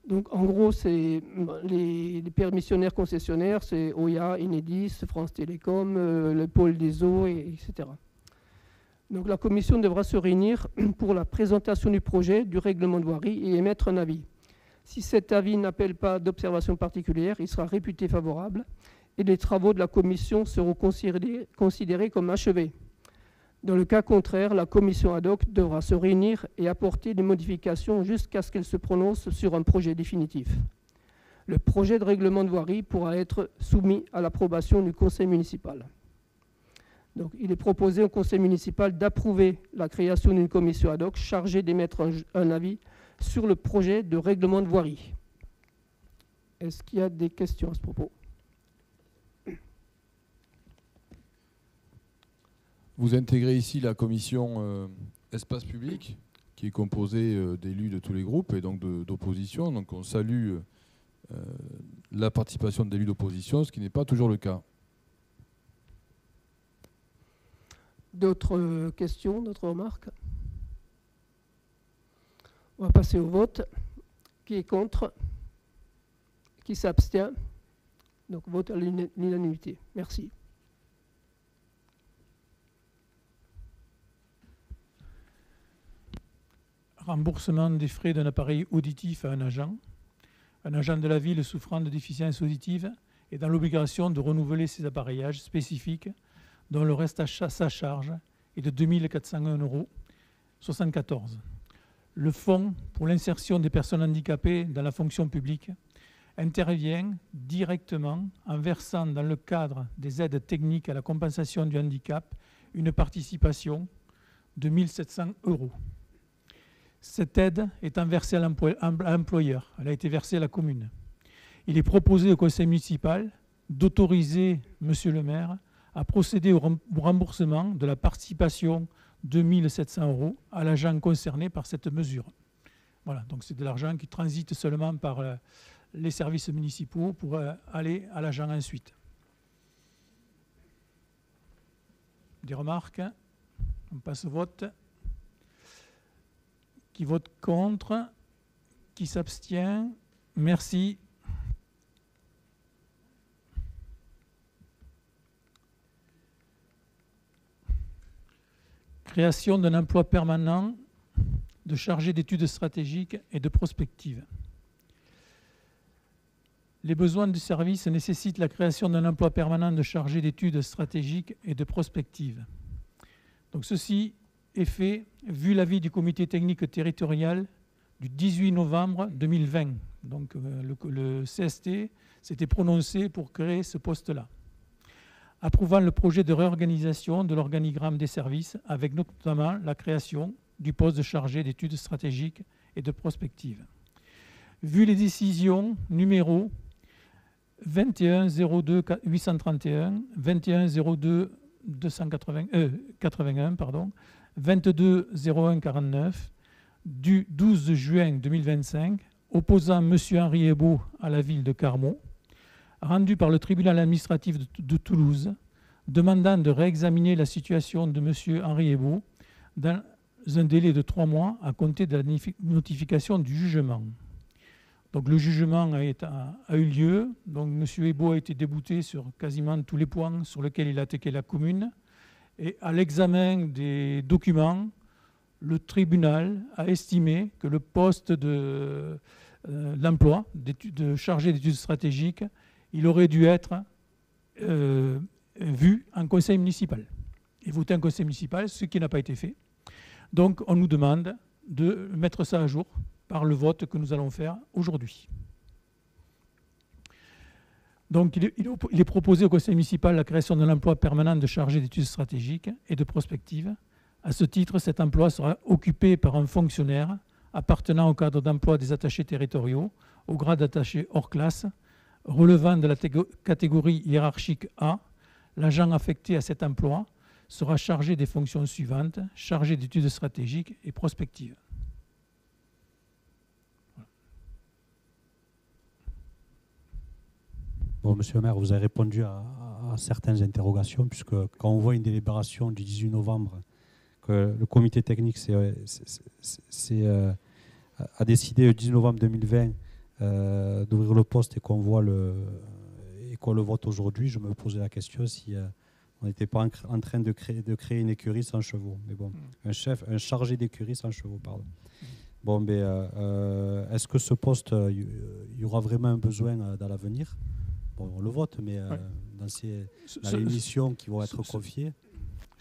Donc, en gros, c'est les permissionnaires concessionnaires, c'est OIA, Enedis, France Télécom, le pôle des eaux, etc. Donc, la commission devra se réunir pour la présentation du projet du règlement de voirie et émettre un avis. Si cet avis n'appelle pas d'observation particulière, il sera réputé favorable et les travaux de la commission seront considérés comme achevés. Dans le cas contraire, la commission ad hoc devra se réunir et apporter des modifications jusqu'à ce qu'elle se prononce sur un projet définitif. Le projet de règlement de voirie pourra être soumis à l'approbation du conseil municipal. Donc, il est proposé au conseil municipal d'approuver la création d'une commission ad hoc chargée d'émettre un avis sur le projet de règlement de voirie. Est-ce qu'il y a des questions à ce propos? Vous intégrez ici la commission espace public, qui est composée d'élus de tous les groupes et donc d'opposition. Donc on salue la participation d'élus d'opposition, ce qui n'est pas toujours le cas. D'autres questions, d'autres remarques? On va passer au vote. Qui est contre? Qui s'abstient? Donc vote à l'unanimité. Merci. Remboursement des frais d'un appareil auditif à un agent. Un agent de la ville souffrant de déficience auditive est dans l'obligation de renouveler ses appareillages spécifiques dont le reste à sa charge est de 2 401,74 €. Le Fonds pour l'insertion des personnes handicapées dans la fonction publique intervient directement en versant dans le cadre des aides techniques à la compensation du handicap une participation de 1 700 €. Cette aide étant versée à l'employeur, elle a été versée à la commune. Il est proposé au conseil municipal d'autoriser monsieur le maire à procéder au remboursement de la participation de 1 700 € à l'agent concerné par cette mesure. Voilà, donc c'est de l'argent qui transite seulement par les services municipaux pour aller à l'agent ensuite. Des remarques? On passe au vote. Qui vote contre? Qui s'abstient? Merci. Création d'un emploi permanent de chargé d'études stratégiques et de prospective. Les besoins du service nécessitent la création d'un emploi permanent de chargé d'études stratégiques et de prospective. Donc ceci est fait vu l'avis du comité technique territorial du 18 novembre 2020. Donc le CST s'était prononcé pour créer ce poste-là, approuvant le projet de réorganisation de l'organigramme des services avec notamment la création du poste de chargé d'études stratégiques et de prospective. Vu les décisions numéro 21-02-831, 21-02-81, 22-01-49 du 12 juin 2025 opposant M. Henri Ebault à la ville de Carmaux, rendu par le tribunal administratif de Toulouse demandant de réexaminer la situation de M. Henri Hébault dans un délai de 3 mois à compter de la notification du jugement. Donc le jugement a eu lieu. Donc M. Hébault a été débouté sur quasiment tous les points sur lesquels il a attaqué la commune. Et à l'examen des documents, le tribunal a estimé que le poste de l'emploi de chargé d'études stratégiques, il aurait dû être vu en conseil municipal et voté en conseil municipal, ce qui n'a pas été fait. Donc on nous demande de mettre ça à jour par le vote que nous allons faire aujourd'hui. Donc il est proposé au conseil municipal la création d'un emploi permanent de chargé d'études stratégiques et de prospective. À ce titre, cet emploi sera occupé par un fonctionnaire appartenant au cadre d'emploi des attachés territoriaux, au grade d'attaché hors classe, relevant de la catégorie hiérarchique A. L'agent affecté à cet emploi sera chargé des fonctions suivantes, chargé d'études stratégiques et prospectives. Bon, monsieur le maire, vous avez répondu à certaines interrogations, puisque quand on voit une délibération du 18 novembre, que le comité technique a décidé le 10 novembre 2020 d'ouvrir le poste et qu'on voit le vote aujourd'hui, je me posais la question si on n'était pas en train de créer une écurie sans chevaux. Mais bon, un chargé d'écurie sans chevaux, pardon. Bon, mais est-ce que ce poste, il y aura vraiment un besoin dans l'avenir? Bon, on le vote, mais dans les missions qui vont être confiées.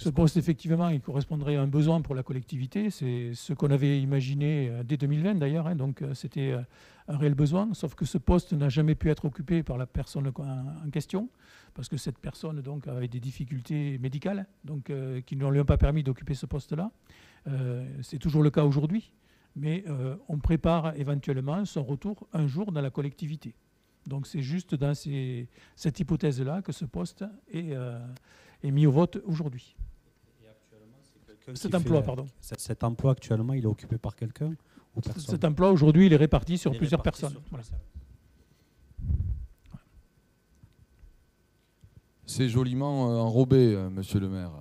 Ce poste, effectivement, il correspondrait à un besoin pour la collectivité. C'est ce qu'on avait imaginé dès 2020, d'ailleurs. Hein, donc, c'était un réel besoin. Sauf que ce poste n'a jamais pu être occupé par la personne en question, parce que cette personne donc, avait des difficultés médicales donc, qui ne lui ont pas permis d'occuper ce poste-là. C'est toujours le cas aujourd'hui. Mais on prépare éventuellement son retour un jour dans la collectivité. Donc, c'est juste dans cette hypothèse-là que ce poste est mis au vote aujourd'hui. Cet emploi, pardon. Cet emploi, actuellement, il est occupé par quelqu'un ou personne? Cet emploi, aujourd'hui, il est réparti sur plusieurs personnes. Voilà. C'est joliment enrobé, monsieur le maire.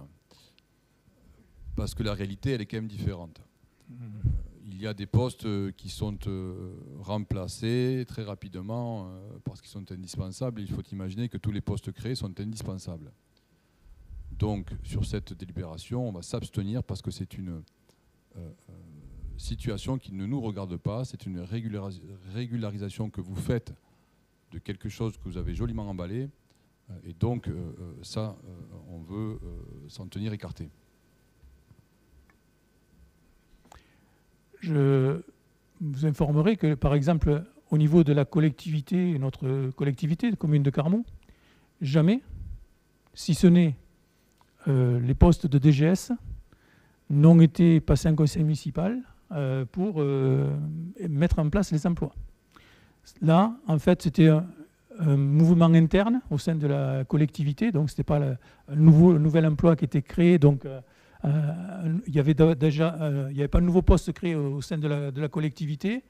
Parce que la réalité, elle est quand même différente. Il y a des postes qui sont remplacés très rapidement parce qu'ils sont indispensables. Il faut imaginer que tous les postes créés sont indispensables. Donc, sur cette délibération, on va s'abstenir parce que c'est une situation qui ne nous regarde pas. C'est une régularisation que vous faites de quelque chose que vous avez joliment emballé. Et donc, ça, on veut s'en tenir écarté. Je vous informerai que, par exemple, au niveau de la collectivité, notre collectivité, la commune de Carmaux, jamais, si ce n'est les postes de DGS, n'ont été passés en conseil municipal pour mettre en place les emplois. Là, en fait, c'était un mouvement interne au sein de la collectivité, donc ce n'était pas un nouvel emploi qui était créé, donc il n'y avait pas de nouveau poste créé au sein de la collectivité,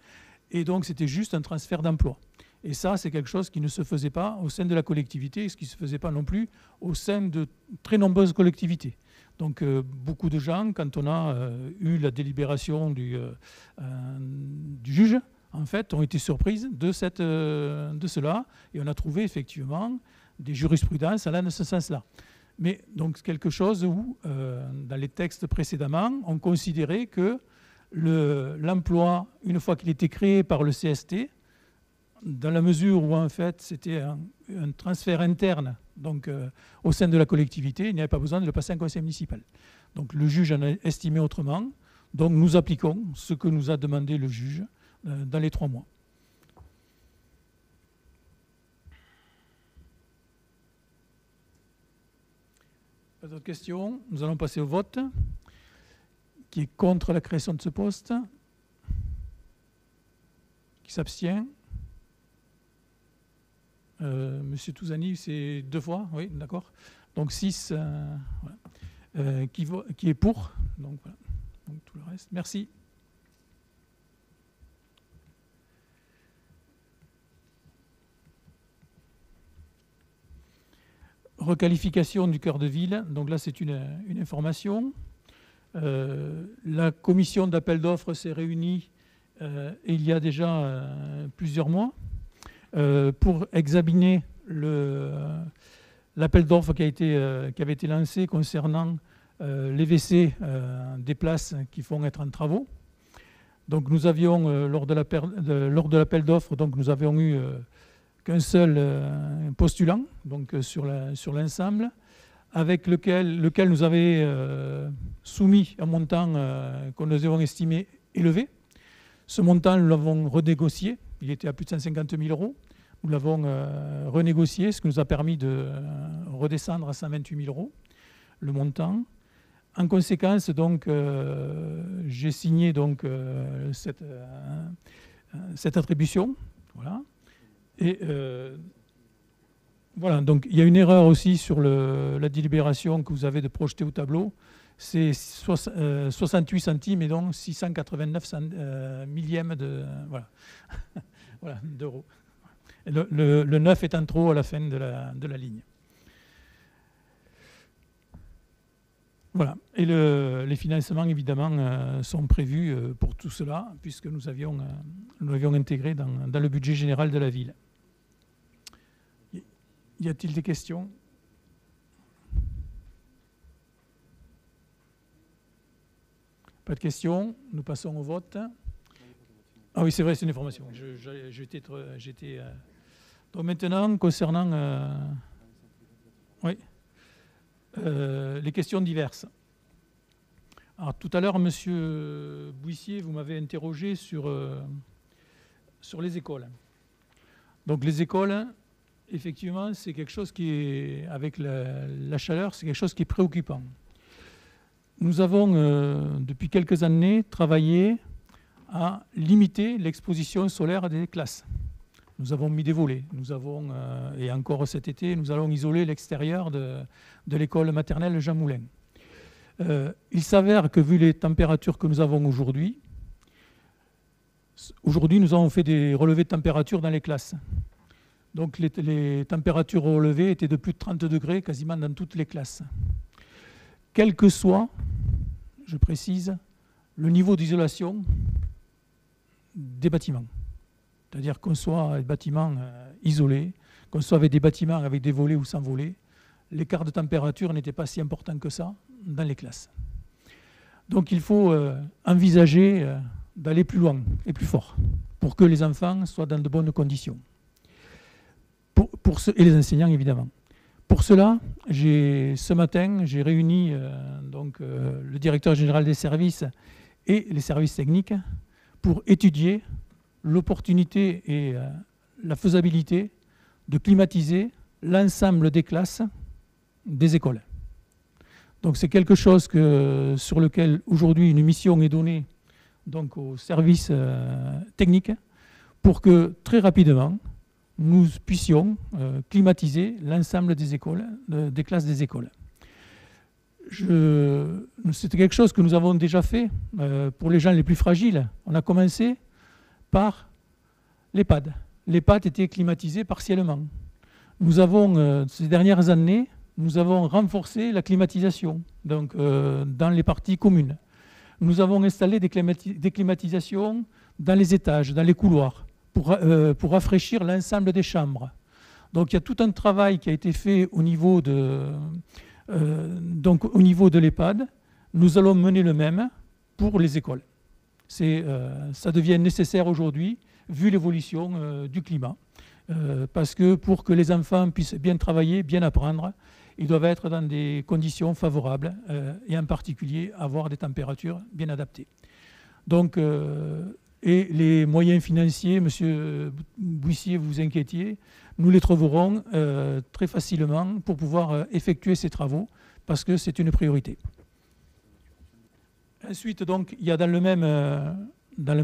et donc c'était juste un transfert d'emploi. Et ça, c'est quelque chose qui ne se faisait pas au sein de la collectivité, et ce qui ne se faisait pas non plus au sein de très nombreuses collectivités. Donc beaucoup de gens, quand on a eu la délibération du juge, en fait, ont été surprises de cela, et on a trouvé effectivement des jurisprudences allant dans ce sens-là. Mais donc quelque chose où, dans les textes précédemment, on considérait que l'emploi, une fois qu'il était créé par le CST, dans la mesure où en fait c'était un transfert interne donc, au sein de la collectivité, il n'y avait pas besoin de le passer en conseil municipal. Donc le juge en a estimé autrement, donc nous appliquons ce que nous a demandé le juge dans les 3 mois. Pas d'autres questions? Nous allons passer au vote. Qui est contre la création de ce poste? Qui s'abstient? Monsieur Touzani, c'est 2 fois, oui, d'accord. Donc 6, voilà. Qui est pour? Donc voilà. Donc tout le reste. Merci. requalification du cœur de ville. Donc là, c'est une information. La commission d'appel d'offres s'est réunie il y a déjà plusieurs mois pour examiner l'appel d'offres qui avait été lancé concernant les WC des places qui vont être en travaux. Donc nous avions, lors de l'appel d'offres, nous avions eu qu'un seul postulant donc, sur l'ensemble, avec lequel nous avait soumis un montant que nous avons estimé élevé. Ce montant, nous l'avons renégocié. Il était à plus de 150 000 €. Nous l'avons renégocié, ce qui nous a permis de redescendre à 128 000 € le montant. En conséquence, donc, j'ai signé donc, cette attribution. Voilà. Et voilà, donc il y a une erreur aussi sur la délibération que vous avez de projeter au tableau. C'est 68 centimes et donc 689 millièmes d'euros. Le 9 étant trop à la fin de la ligne. Voilà. Et les financements, évidemment, sont prévus pour tout cela, puisque nous l'avions intégré dans le budget général de la ville. Y a-t-il des questions ? Pas de questions. Nous passons au vote. Ah oui, c'est vrai, c'est une information. Donc maintenant, concernant oui, les questions diverses. Alors tout à l'heure, Monsieur Bouissier, vous m'avez interrogé sur les écoles. Donc les écoles, effectivement, c'est quelque chose qui est, avec la chaleur, c'est quelque chose qui est préoccupant. Nous avons, depuis quelques années, travaillé à limiter l'exposition solaire des classes. Nous avons mis des volets. Nous avons, et encore cet été, nous allons isoler l'extérieur de l'école maternelle Jean Moulin. Il s'avère que, vu les températures que nous avons aujourd'hui, nous avons fait des relevés de température dans les classes. Donc les températures relevées étaient de plus de 30 degrés quasiment dans toutes les classes. Quel que soit, je précise, le niveau d'isolation des bâtiments. C'est-à-dire qu'on soit des bâtiments isolés, qu'on soit avec des bâtiments avec des volets ou sans volets, l'écart de température n'était pas si important que ça dans les classes. Donc il faut envisager d'aller plus loin et plus fort pour que les enfants soient dans de bonnes conditions. Et les enseignants, évidemment. Pour cela, ce matin, j'ai réuni le directeur général des services et les services techniques pour étudier l'opportunité et la faisabilité de climatiser l'ensemble des classes des écoles. Donc c'est quelque chose sur lequel aujourd'hui une mission est donnée donc, aux services techniques pour que très rapidement nous puissions climatiser l'ensemble des écoles, des classes des écoles. C'est quelque chose que nous avons déjà fait pour les gens les plus fragiles. On a commencé par l'EHPAD. L'EHPAD était climatisé partiellement. Nous avons, ces dernières années, nous avons renforcé la climatisation donc, dans les parties communes. Nous avons installé des climatisations dans les étages, dans les couloirs, pour rafraîchir l'ensemble des chambres. Donc il y a tout un travail qui a été fait au niveau de l'EHPAD. Nous allons mener le même pour les écoles. Ça devient nécessaire aujourd'hui, vu l'évolution du climat. Parce que pour que les enfants puissent bien travailler, bien apprendre, ils doivent être dans des conditions favorables et en particulier avoir des températures bien adaptées. Donc, et les moyens financiers, Monsieur Bouissier, vous vous inquiétiez, nous les trouverons très facilement pour pouvoir effectuer ces travaux parce que c'est une priorité. Ensuite, donc, il y a dans le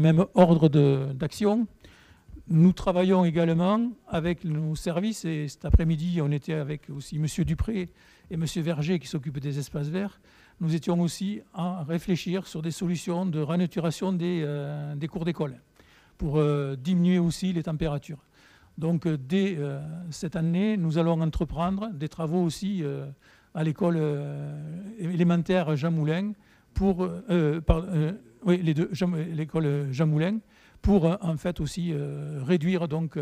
même ordre d'action, nous travaillons également avec nos services et cet après-midi, on était avec aussi M. Dupré et M. Verger qui s'occupent des espaces verts. Nous étions aussi à réfléchir sur des solutions de renaturation des cours d'école pour diminuer aussi les températures. Donc dès cette année, nous allons entreprendre des travaux aussi à l'école élémentaire Jean Moulin pour l'école Jean Moulin pour en fait aussi réduire donc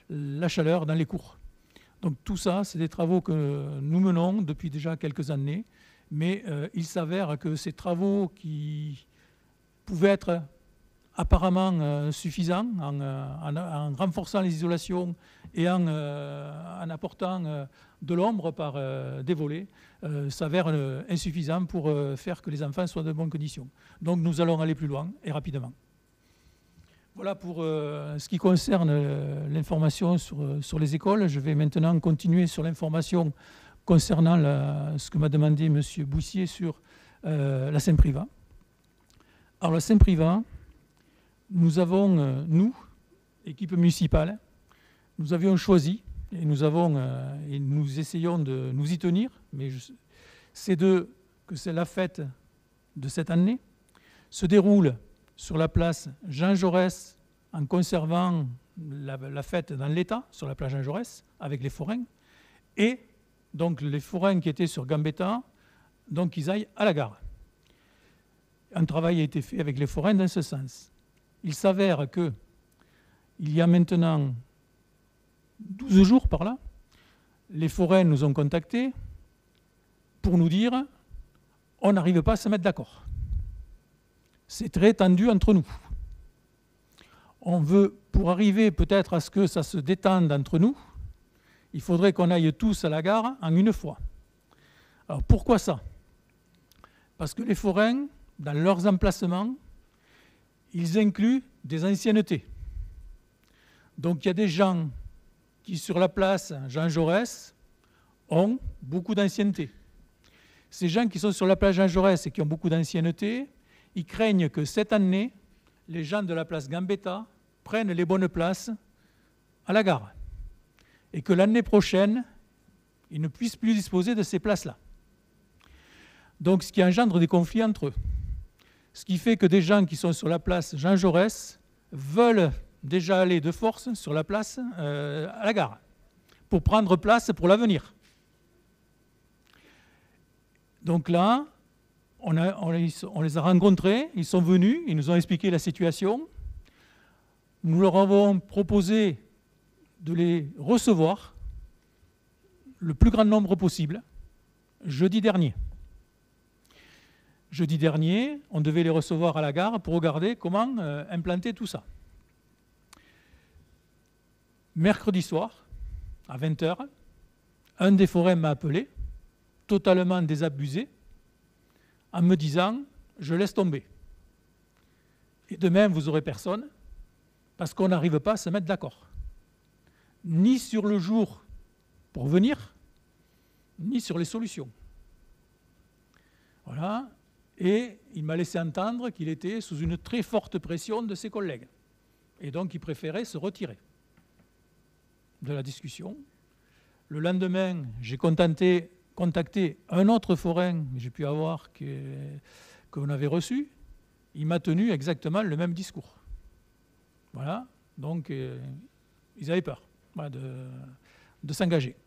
la chaleur dans les cours. Donc tout ça, c'est des travaux que nous menons depuis déjà quelques années, mais il s'avère que ces travaux qui pouvaient être apparemment suffisants en renforçant les isolations et en apportant de l'ombre par des volets, s'avèrent insuffisants pour faire que les enfants soient de bonnes conditions. Donc nous allons aller plus loin et rapidement. Voilà pour ce qui concerne l'information sur les écoles. Je vais maintenant continuer sur l'information concernant ce que m'a demandé M. Boussier sur la Saint-Privat. Alors la Saint-Privat, nous avons, nous, équipe municipale, nous avions choisi, et nous essayons de nous y tenir, mais c'est que c'est la fête de cette année se déroule sur la place Jean Jaurès en conservant la fête dans l'État, sur la place Jean Jaurès, avec les forains, et donc les forains qui étaient sur Gambetta, donc ils aillent à la gare. Un travail a été fait avec les forains dans ce sens. Il s'avère qu'il y a maintenant 12 jours par là, les forains nous ont contactés pour nous dire on n'arrive pas à se mettre d'accord. C'est très tendu entre nous. On veut, pour arriver peut-être à ce que ça se détende entre nous, il faudrait qu'on aille tous à la gare en une fois. Alors pourquoi ça? Parce que les forains, dans leurs emplacements, ils incluent des anciennetés. Donc il y a des gens qui, sur la place Jean Jaurès, ont beaucoup d'ancienneté. Ces gens qui sont sur la place Jean Jaurès et qui ont beaucoup d'ancienneté, ils craignent que cette année, les gens de la place Gambetta prennent les bonnes places à la gare et que l'année prochaine, ils ne puissent plus disposer de ces places-là. Donc ce qui engendre des conflits entre eux. Ce qui fait que des gens qui sont sur la place Jean Jaurès veulent déjà aller de force sur la place à la gare pour prendre place pour l'avenir. Donc là, on les a rencontrés, ils sont venus, ils nous ont expliqué la situation. Nous leur avons proposé de les recevoir le plus grand nombre possible jeudi dernier. Jeudi dernier, on devait les recevoir à la gare pour regarder comment implanter tout ça. Mercredi soir, à 20h, un des forains m'a appelé, totalement désabusé, en me disant « je laisse tomber ». Et demain, vous n'aurez personne, parce qu'on n'arrive pas à se mettre d'accord. Ni sur le jour pour venir, ni sur les solutions. Voilà. Et il m'a laissé entendre qu'il était sous une très forte pression de ses collègues. Et donc, il préférait se retirer de la discussion. Le lendemain, j'ai contacté un autre forain que j'ai pu avoir, qu'on avait reçu. Il m'a tenu exactement le même discours. Voilà. Donc, ils avaient peur, voilà, de s'engager.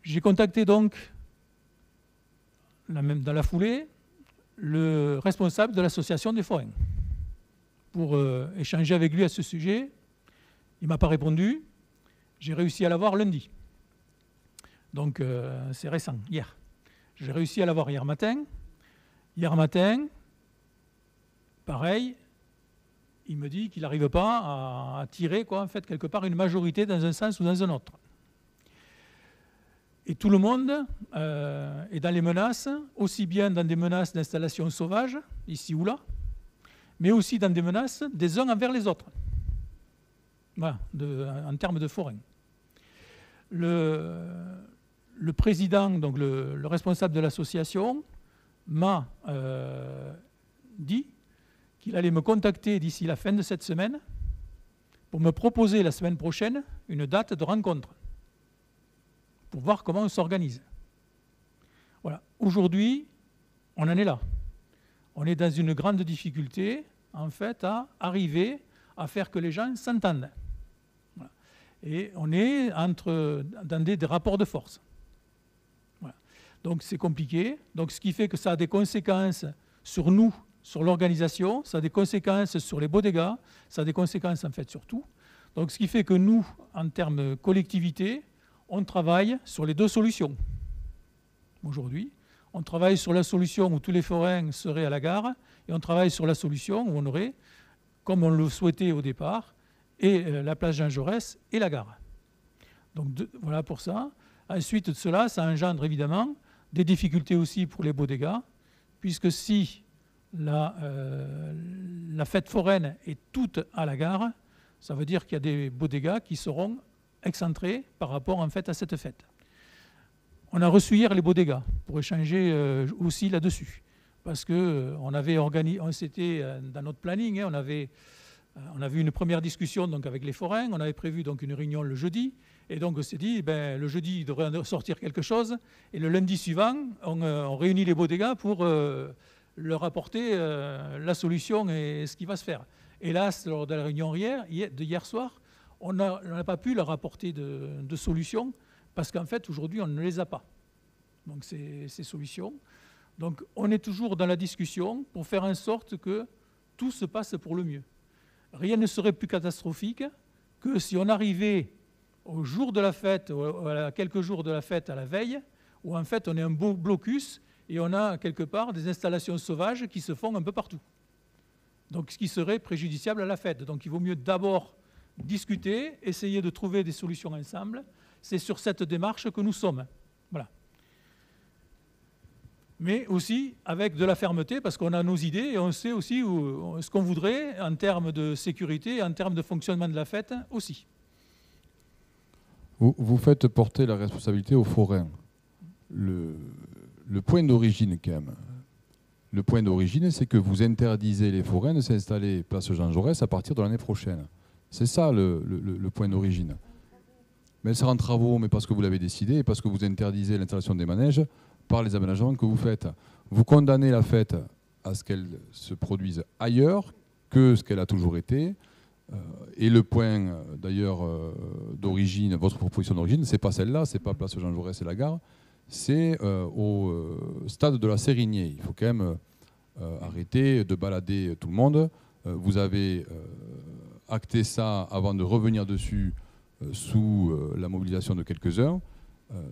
J'ai contacté donc, dans la foulée, le responsable de l'association des forains pour échanger avec lui à ce sujet. Il ne m'a pas répondu. J'ai réussi à l'avoir lundi. Donc, c'est récent, hier. J'ai réussi à l'avoir hier matin. Hier matin, pareil, il me dit qu'il n'arrive pas à tirer, en fait, quelque part, une majorité dans un sens ou dans un autre. Et tout le monde est dans les menaces, aussi bien dans des menaces d'installation sauvage, ici ou là, mais aussi dans des menaces des uns envers les autres. Voilà, en termes de forains. Le président, donc le responsable de l'association, m'a dit qu'il allait me contacter d'ici la fin de cette semaine pour me proposer la semaine prochaine une date de rencontre pour voir comment on s'organise. Voilà. Aujourd'hui, on en est là. On est dans une grande difficulté, en fait, à arriver à faire que les gens s'entendent. Et on est dans des rapports de force. Voilà. Donc c'est compliqué. Donc ce qui fait que ça a des conséquences sur nous, sur l'organisation, ça a des conséquences sur les bodega, ça a des conséquences en fait sur tout. Donc ce qui fait que nous, en termes de collectivité, on travaille sur les deux solutions. Aujourd'hui, on travaille sur la solution où tous les forains seraient à la gare, et on travaille sur la solution où on aurait, comme on le souhaitait au départ, et la place Jean Jaurès et la gare. Donc voilà pour ça. Ensuite de cela, ça engendre évidemment des difficultés aussi pour les bodegas, puisque si la fête foraine est toute à la gare, ça veut dire qu'il y a des bodegas qui seront excentrés par rapport en fait à cette fête. On a reçu hier les bodegas pour échanger aussi là-dessus, parce que c'était dans notre planning, on avait eu une première discussion donc avec les forains, on avait prévu donc une réunion le jeudi, et donc on s'est dit le jeudi il devrait sortir quelque chose, et le lundi suivant on réunit les bodegas pour leur apporter la solution et ce qui va se faire. Hélas, lors de la réunion d'hier soir, on n'a pas pu leur apporter de solutions, parce qu'en fait, aujourd'hui, on ne les a pas. Donc, ces solutions. Donc, on est toujours dans la discussion pour faire en sorte que tout se passe pour le mieux. Rien ne serait plus catastrophique que si on arrivait au jour de la fête, ou à quelques jours de la fête à la veille, où en fait, on est un beau blocus et on a quelque part des installations sauvages qui se font un peu partout. Donc, ce qui serait préjudiciable à la fête. Donc, il vaut mieux d'abord discuter, essayer de trouver des solutions ensemble. C'est sur cette démarche que nous sommes. Voilà. Mais aussi avec de la fermeté, parce qu'on a nos idées et on sait aussi ce qu'on voudrait en termes de sécurité, en termes de fonctionnement de la fête aussi. Vous faites porter la responsabilité aux forains. Le point d'origine, quand même. Le point d'origine, c'est que vous interdisez les forains de s'installer place Jean Jaurès à partir de l'année prochaine. C'est ça le point d'origine. Mais elle sera en travaux, mais parce que vous l'avez décidé et parce que vous interdisez l'installation des manèges par les aménagements que vous faites. Vous condamnez la fête à ce qu'elle se produise ailleurs que ce qu'elle a toujours été. Et le point d'ailleurs d'origine, votre proposition d'origine, c'est pas celle-là, c'est pas place Jean Jaurès et la gare, c'est au stade de la Sérigné. Il faut quand même arrêter de balader tout le monde. Vous avez acté ça avant de revenir dessus sous la mobilisation de quelques-uns.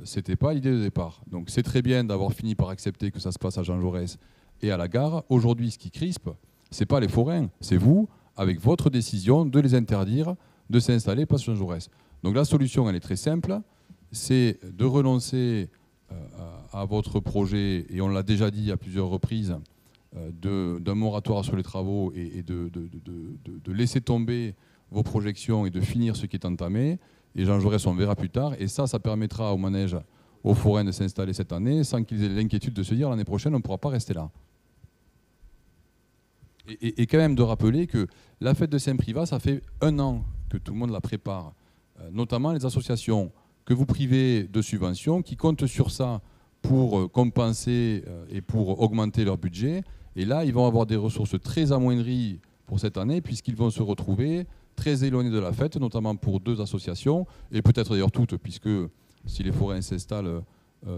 C'était pas l'idée de départ. Donc c'est très bien d'avoir fini par accepter que ça se passe à Jean Jaurès et à la gare. Aujourd'hui, ce qui crispe, c'est pas les forains, c'est vous, avec votre décision de les interdire de s'installer place Jean Jaurès. Donc la solution, elle est très simple, c'est de renoncer à votre projet, et on l'a déjà dit à plusieurs reprises, d'un moratoire sur les travaux et de laisser tomber vos projections et de finir ce qui est entamé. Et Jean Jaurès, on verra plus tard. Et ça permettra au manège, aux forains de s'installer cette année sans qu'ils aient l'inquiétude de se dire l'année prochaine, on ne pourra pas rester là. Et quand même de rappeler que la fête de Saint-Privat, ça fait 1 an que tout le monde la prépare, notamment les associations que vous privez de subventions, qui comptent sur ça pour compenser et pour augmenter leur budget. Et là, ils vont avoir des ressources très amoindries pour cette année, puisqu'ils vont se retrouver très éloignés de la fête, notamment pour 2 associations, et peut-être d'ailleurs toutes, puisque si les forains s'installent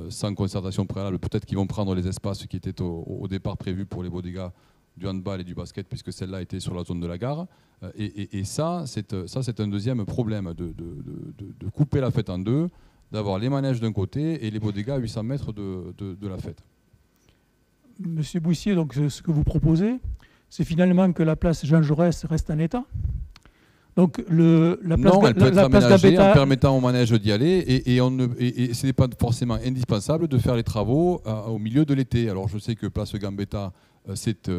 sans concertation préalable, peut-être qu'ils vont prendre les espaces qui étaient au départ prévus pour les bodegas du handball et du basket, puisque celle-là était sur la zone de la gare. Et ça, c'est un deuxième problème, de couper la fête en 2, d'avoir les manèges d'un côté et les bodegas à 800 mètres de la fête. Monsieur Bouissier, donc ce que vous proposez, c'est finalement que la place Jean Jaurès reste en état. Donc la place peut être aménagée en permettant au manège d'y aller, et ce n'est pas forcément indispensable de faire les travaux au milieu de l'été. Alors je sais que place Gambetta, c'est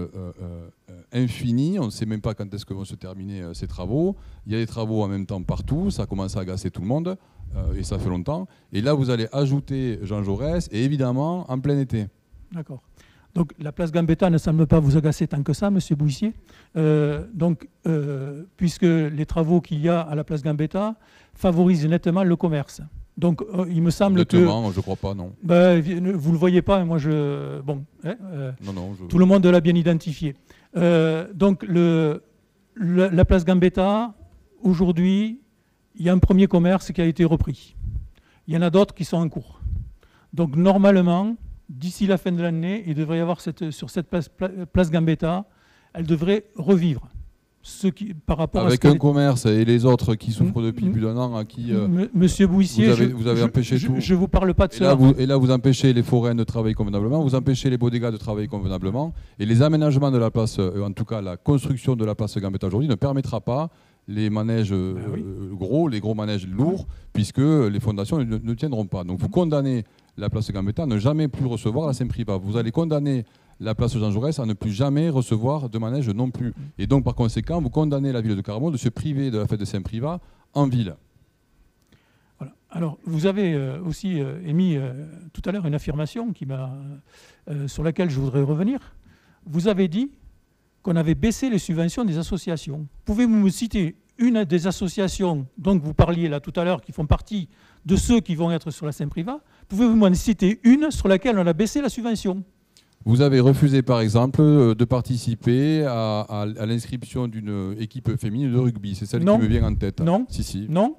infini, on ne sait même pas quand est-ce que vont se terminer ces travaux. Il y a des travaux en même temps partout, ça commence à agacer tout le monde, et ça fait longtemps. Et là, vous allez ajouter Jean Jaurès, et évidemment en plein été. D'accord. Donc la place Gambetta ne semble pas vous agacer tant que ça, monsieur Bouissier. Puisque les travaux qu'il y a à la place Gambetta favorisent nettement le commerce. Donc il me semble nettement, je ne crois pas, non. Vous ne le voyez pas, moi je... Bon, tout le monde l'a bien identifié. Donc la place Gambetta, aujourd'hui, il y a un premier commerce qui a été repris. Il y en a d'autres qui sont en cours. Donc normalement, d'ici la fin de l'année, il devrait y avoir sur cette place Gambetta, elle devrait revivre. Par rapport avec un commerce et les autres qui souffrent depuis plus d'un an, à qui Monsieur Bouissier, vous avez empêché tout. Je ne vous parle pas de ça. Et là, vous empêchez les forains de travailler convenablement, vous empêchez les bodegas de travailler convenablement, et les aménagements de la place, en tout cas la construction de la place Gambetta aujourd'hui, ne permettra pas les manèges gros, les gros manèges lourds, puisque les fondations ne tiendront pas. Donc vous condamnez la place Gambetta à ne jamais plus recevoir la Saint-Privat. Vous allez condamner la place Jean Jaurès à ne plus jamais recevoir de manège non plus. Et donc, par conséquent, vous condamnez la ville de Caramois de se priver de la fête de Saint-Privat en ville. Voilà. Alors, vous avez aussi émis tout à l'heure une affirmation sur laquelle je voudrais revenir. Vous avez dit qu'on avait baissé les subventions des associations. Pouvez-vous me citer une des associations dont vous parliez là tout à l'heure, qui font partie de ceux qui vont être sur la Saint-Privat? Pouvez-vous m'en citer une sur laquelle on a baissé la subvention? Vous avez refusé, par exemple, de participer à l'inscription d'une équipe féminine de rugby. C'est celle qui me vient en tête. Non. Si. Non.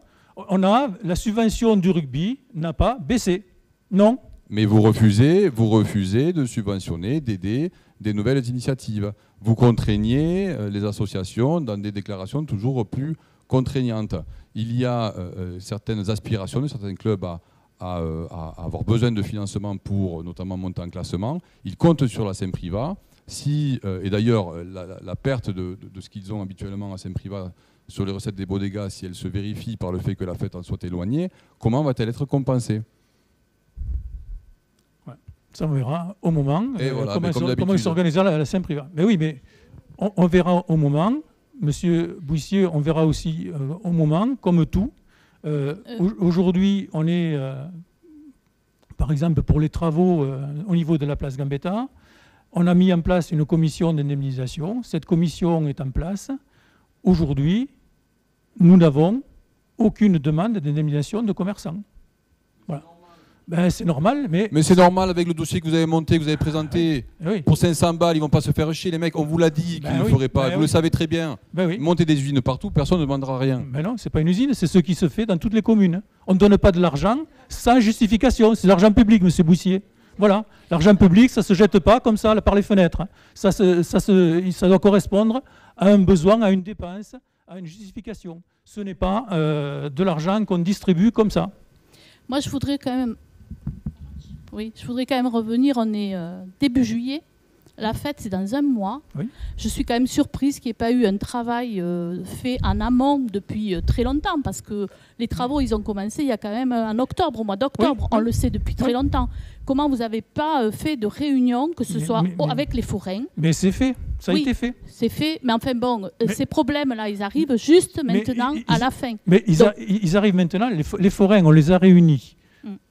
La subvention du rugby n'a pas baissé. Non. Mais vous refusez de subventionner, d'aider des nouvelles initiatives. Vous contraignez les associations dans des déclarations toujours plus contraignantes. Il y a certaines aspirations de certains clubs à avoir besoin de financement pour notamment monter en classement. Ils comptent sur la Saint-Privat. Et d'ailleurs, la perte de ce qu'ils ont habituellement à Saint-Privat sur les recettes des bodegas, si elle se vérifie par le fait que la fête en soit éloignée, comment va-t-elle être compensée? Ça, on verra au moment comment ils s'organisera la Saint-Privat. Mais oui, mais on verra au moment. Monsieur Bouissier, on verra aussi au moment, comme tout. Aujourd'hui, on est, par exemple, pour les travaux au niveau de la place Gambetta, on a mis en place une commission d'indemnisation. Cette commission est en place. Aujourd'hui, nous n'avons aucune demande d'indemnisation de commerçants. Voilà. Ben, c'est normal, mais c'est normal avec le dossier que vous avez monté, que vous avez présenté. Oui. Pour 500 balles, ils ne vont pas se faire chier, les mecs. On vous l'a dit qu'ils ne le feraient pas. Vous le savez très bien. Monter des usines partout, personne ne demandera rien. Ben non, ce n'est pas une usine, c'est ce qui se fait dans toutes les communes. On ne donne pas de l'argent sans justification. C'est l'argent public, monsieur Bouissier. Voilà. L'argent public, ça ne se jette pas comme ça par les fenêtres. Ça doit correspondre à un besoin, à une dépense, à une justification. Ce n'est pas de l'argent qu'on distribue comme ça. Moi, je voudrais quand même revenir. On est début juillet. La fête, c'est dans un mois. Oui. Je suis quand même surprise qu'il n'y ait pas eu un travail fait en amont depuis très longtemps, parce que les travaux, ils ont commencé il y a quand même en octobre, au mois d'octobre. On le sait depuis très longtemps. Comment vous n'avez pas fait de réunion, que ce soit avec les forains? Mais c'est fait. Ça a été fait. C'est fait. Mais enfin bon, ces problèmes-là, ils arrivent juste maintenant à la fin. Mais ils arrivent maintenant. Les forains, on les a réunis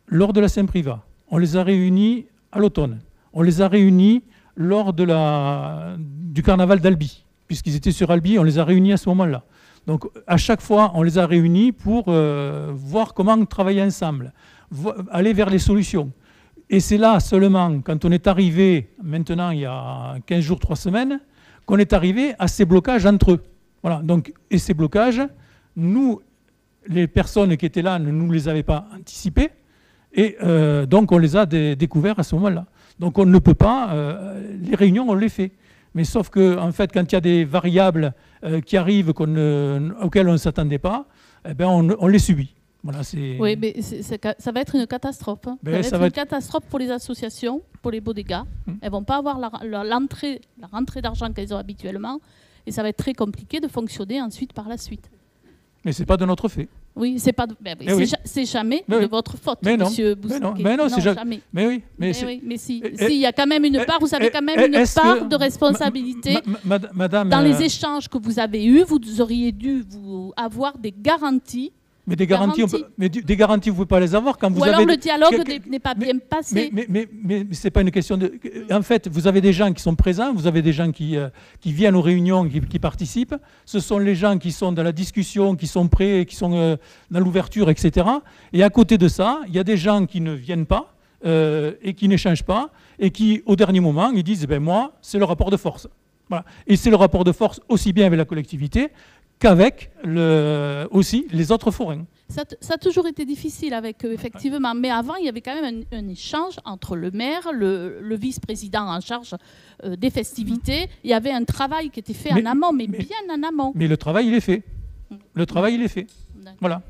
lors de la Saint-Privat. On les a réunis à l'automne. On les a réunis lors du carnaval d'Albi, puisqu'ils étaient sur Albi, on les a réunis à ce moment-là. Donc à chaque fois, on les a réunis pour voir comment travailler ensemble, aller vers les solutions. Et c'est là seulement, quand on est arrivé, maintenant il y a 15 jours, 3 semaines, qu'on est arrivé à ces blocages entre eux. Voilà. Donc, et ces blocages, nous, les personnes qui étaient là, ne nous les avaient pas anticipés, et donc on les a découverts à ce moment-là. Donc on ne peut pas, les réunions on les fait. Mais sauf que en fait, quand il y a des variables qui arrivent auxquelles on ne s'attendait pas, eh ben on les subit. Voilà, oui, mais ça va être une catastrophe. Hein. Ça va être une catastrophe pour les associations, pour les bodegas. Elles ne vont pas avoir la rentrée d'argent qu'elles ont habituellement. Et ça va être très compliqué de fonctionner ensuite par la suite. Mais ce n'est pas de notre fait. Oui, c'est pas. C'est jamais de votre faute, monsieur Bouissier. Mais non, c'est jamais. Mais oui, mais si, il y a quand même une part. Vous avez quand même une part de responsabilité dans les échanges que vous avez eus. Vous auriez dû avoir des garanties. Mais des garanties, vous ne pouvez pas les avoir quand vous avez... Ou alors le dialogue n'est pas bien passé. Mais ce n'est pas une question de... En fait, vous avez des gens qui sont présents, vous avez des gens qui viennent aux réunions, qui participent. Ce sont les gens qui sont dans la discussion, qui sont prêts, qui sont dans l'ouverture, etc. Et à côté de ça, il y a des gens qui ne viennent pas et qui n'échangent pas et qui, au dernier moment, ils disent « moi, c'est le rapport de force ». Voilà. Et c'est le rapport de force aussi bien avec la collectivité qu'avec aussi les autres forains. Ça a toujours été difficile avec eux, effectivement. Mais avant, il y avait quand même un échange entre le maire, le vice-président en charge des festivités. Il y avait un travail qui était fait en amont, mais bien en amont. Mais le travail, il est fait. Le travail, il est fait. Voilà.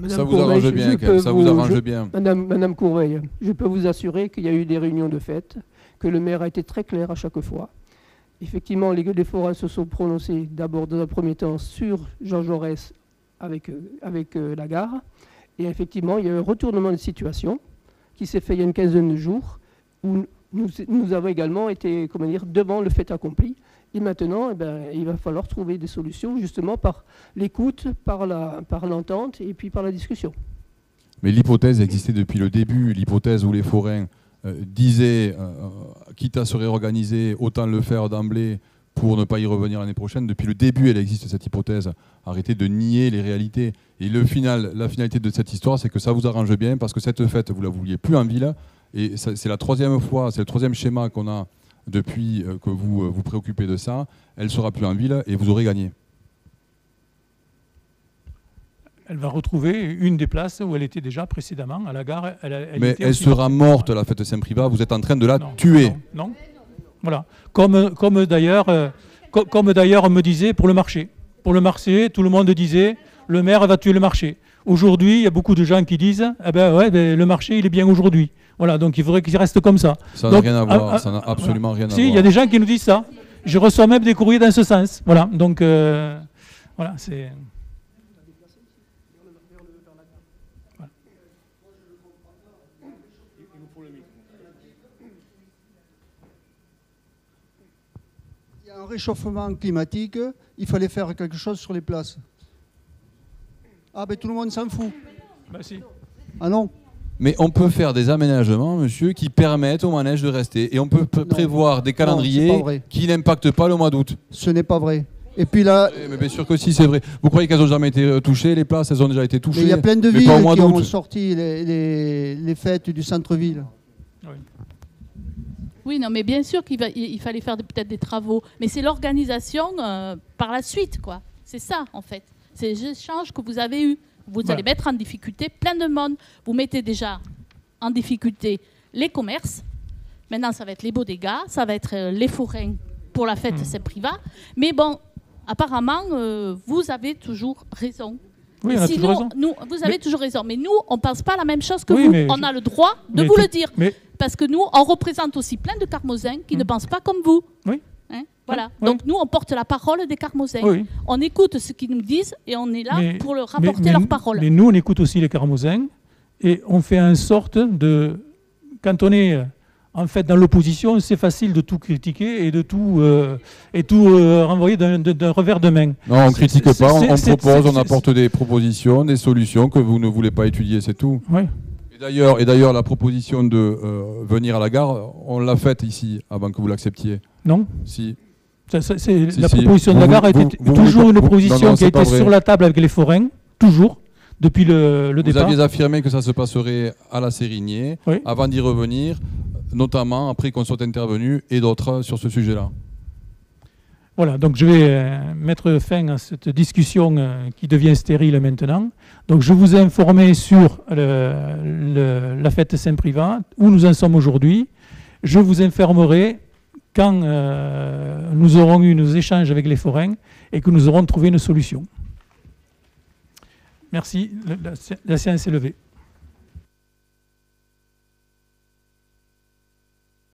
Ça vous arrange bien, ça vous arrange bien. Madame Courveille, je peux vous assurer qu'il y a eu des réunions de fait, que le maire a été très clair à chaque fois. Effectivement, les forains se sont prononcés d'abord dans un premier temps sur Jean Jaurès avec la gare. Et effectivement, il y a eu un retournement de situation qui s'est fait il y a une quinzaine de jours où nous avons également été devant le fait accompli. Et maintenant, il va falloir trouver des solutions justement par l'écoute, par l'entente et puis par la discussion. Mais l'hypothèse existait depuis le début, l'hypothèse où les forains disaient, quitte à se réorganiser, autant le faire d'emblée pour ne pas y revenir l'année prochaine. Depuis le début, elle existe cette hypothèse. Arrêtez de nier les réalités. Et la finalité de cette histoire, c'est que ça vous arrange bien parce que cette fête, vous ne la vouliez plus en ville. Et c'est la troisième fois, c'est le troisième schéma qu'on a depuis que vous vous préoccupez de ça. Elle ne sera plus en ville et vous aurez gagné. Elle va retrouver une des places où elle était déjà précédemment, à la gare. Mais elle sera morte, la fête Saint-Privat. Vous êtes en train de la tuer. Non. Voilà. Comme d'ailleurs, on me disait pour le marché. Pour le marché, tout le monde disait le maire va tuer le marché. Aujourd'hui, il y a beaucoup de gens qui disent le marché, il est bien aujourd'hui. Voilà, donc il faudrait qu'il reste comme ça. Ça n'a rien à voir, ça n'a absolument rien à voir. Si, il y a des gens qui nous disent ça. Je reçois même des courriers dans ce sens. Voilà, donc voilà, c'est... Il y a un réchauffement climatique, il fallait faire quelque chose sur les places. Ah ben tout le monde s'en fout. Bah si. Ah non. Mais on peut faire des aménagements, monsieur, qui permettent au manège de rester. Et on peut prévoir des calendriers qui n'impactent pas le mois d'août. Ce n'est pas vrai. Et puis là... Mais bien sûr que si, c'est vrai. Vous croyez qu'elles n'ont jamais été touchées, les places? Elles ont déjà été touchées. Mais il y a plein de villes qui ont sorti les fêtes du centre-ville. Oui, non, mais bien sûr qu'il fallait faire peut-être des travaux. Mais c'est l'organisation par la suite, quoi. C'est ça, en fait. C'est les échanges que vous avez eus. Vous allez mettre en difficulté plein de monde. Vous mettez déjà en difficulté les commerces. Maintenant, ça va être les bodegas, ça va être les forains pour la fête Saint-Privat. Mais bon, apparemment, vous avez toujours raison. Oui, on a toujours raison. Vous avez toujours raison. Mais nous, on ne pense pas la même chose que vous. On a le droit de vous le dire. Parce que nous, on représente aussi plein de Carmozins qui ne pensent pas comme vous. Oui. Voilà. Donc nous, on porte la parole des Carmozins. Oui. On écoute ce qu'ils nous disent et on est là pour leur rapporter leur parole. Mais nous, on écoute aussi les Carmozins et on fait en sorte de... Quand on est en fait dans l'opposition, c'est facile de tout critiquer et de tout renvoyer d'un revers de main. Non, on ne critique pas, on propose, on apporte des propositions, des solutions que vous ne voulez pas étudier, c'est tout. Oui. Et d'ailleurs, la proposition de venir à la gare, on l'a faite ici avant que vous l'acceptiez. Non. Si. La proposition de la gare était toujours une proposition qui a été sur la table avec les forains, toujours, depuis le départ. Vous aviez affirmé que ça se passerait à la Sérigné, avant d'y revenir, notamment après qu'on soit intervenu, et d'autres sur ce sujet-là. Voilà, donc je vais mettre fin à cette discussion qui devient stérile maintenant. Donc je vous ai informé sur la fête Saint-Privat, où nous en sommes aujourd'hui. Je vous informerai quand nous aurons eu nos échanges avec les forains et que nous aurons trouvé une solution. Merci, la séance est levée.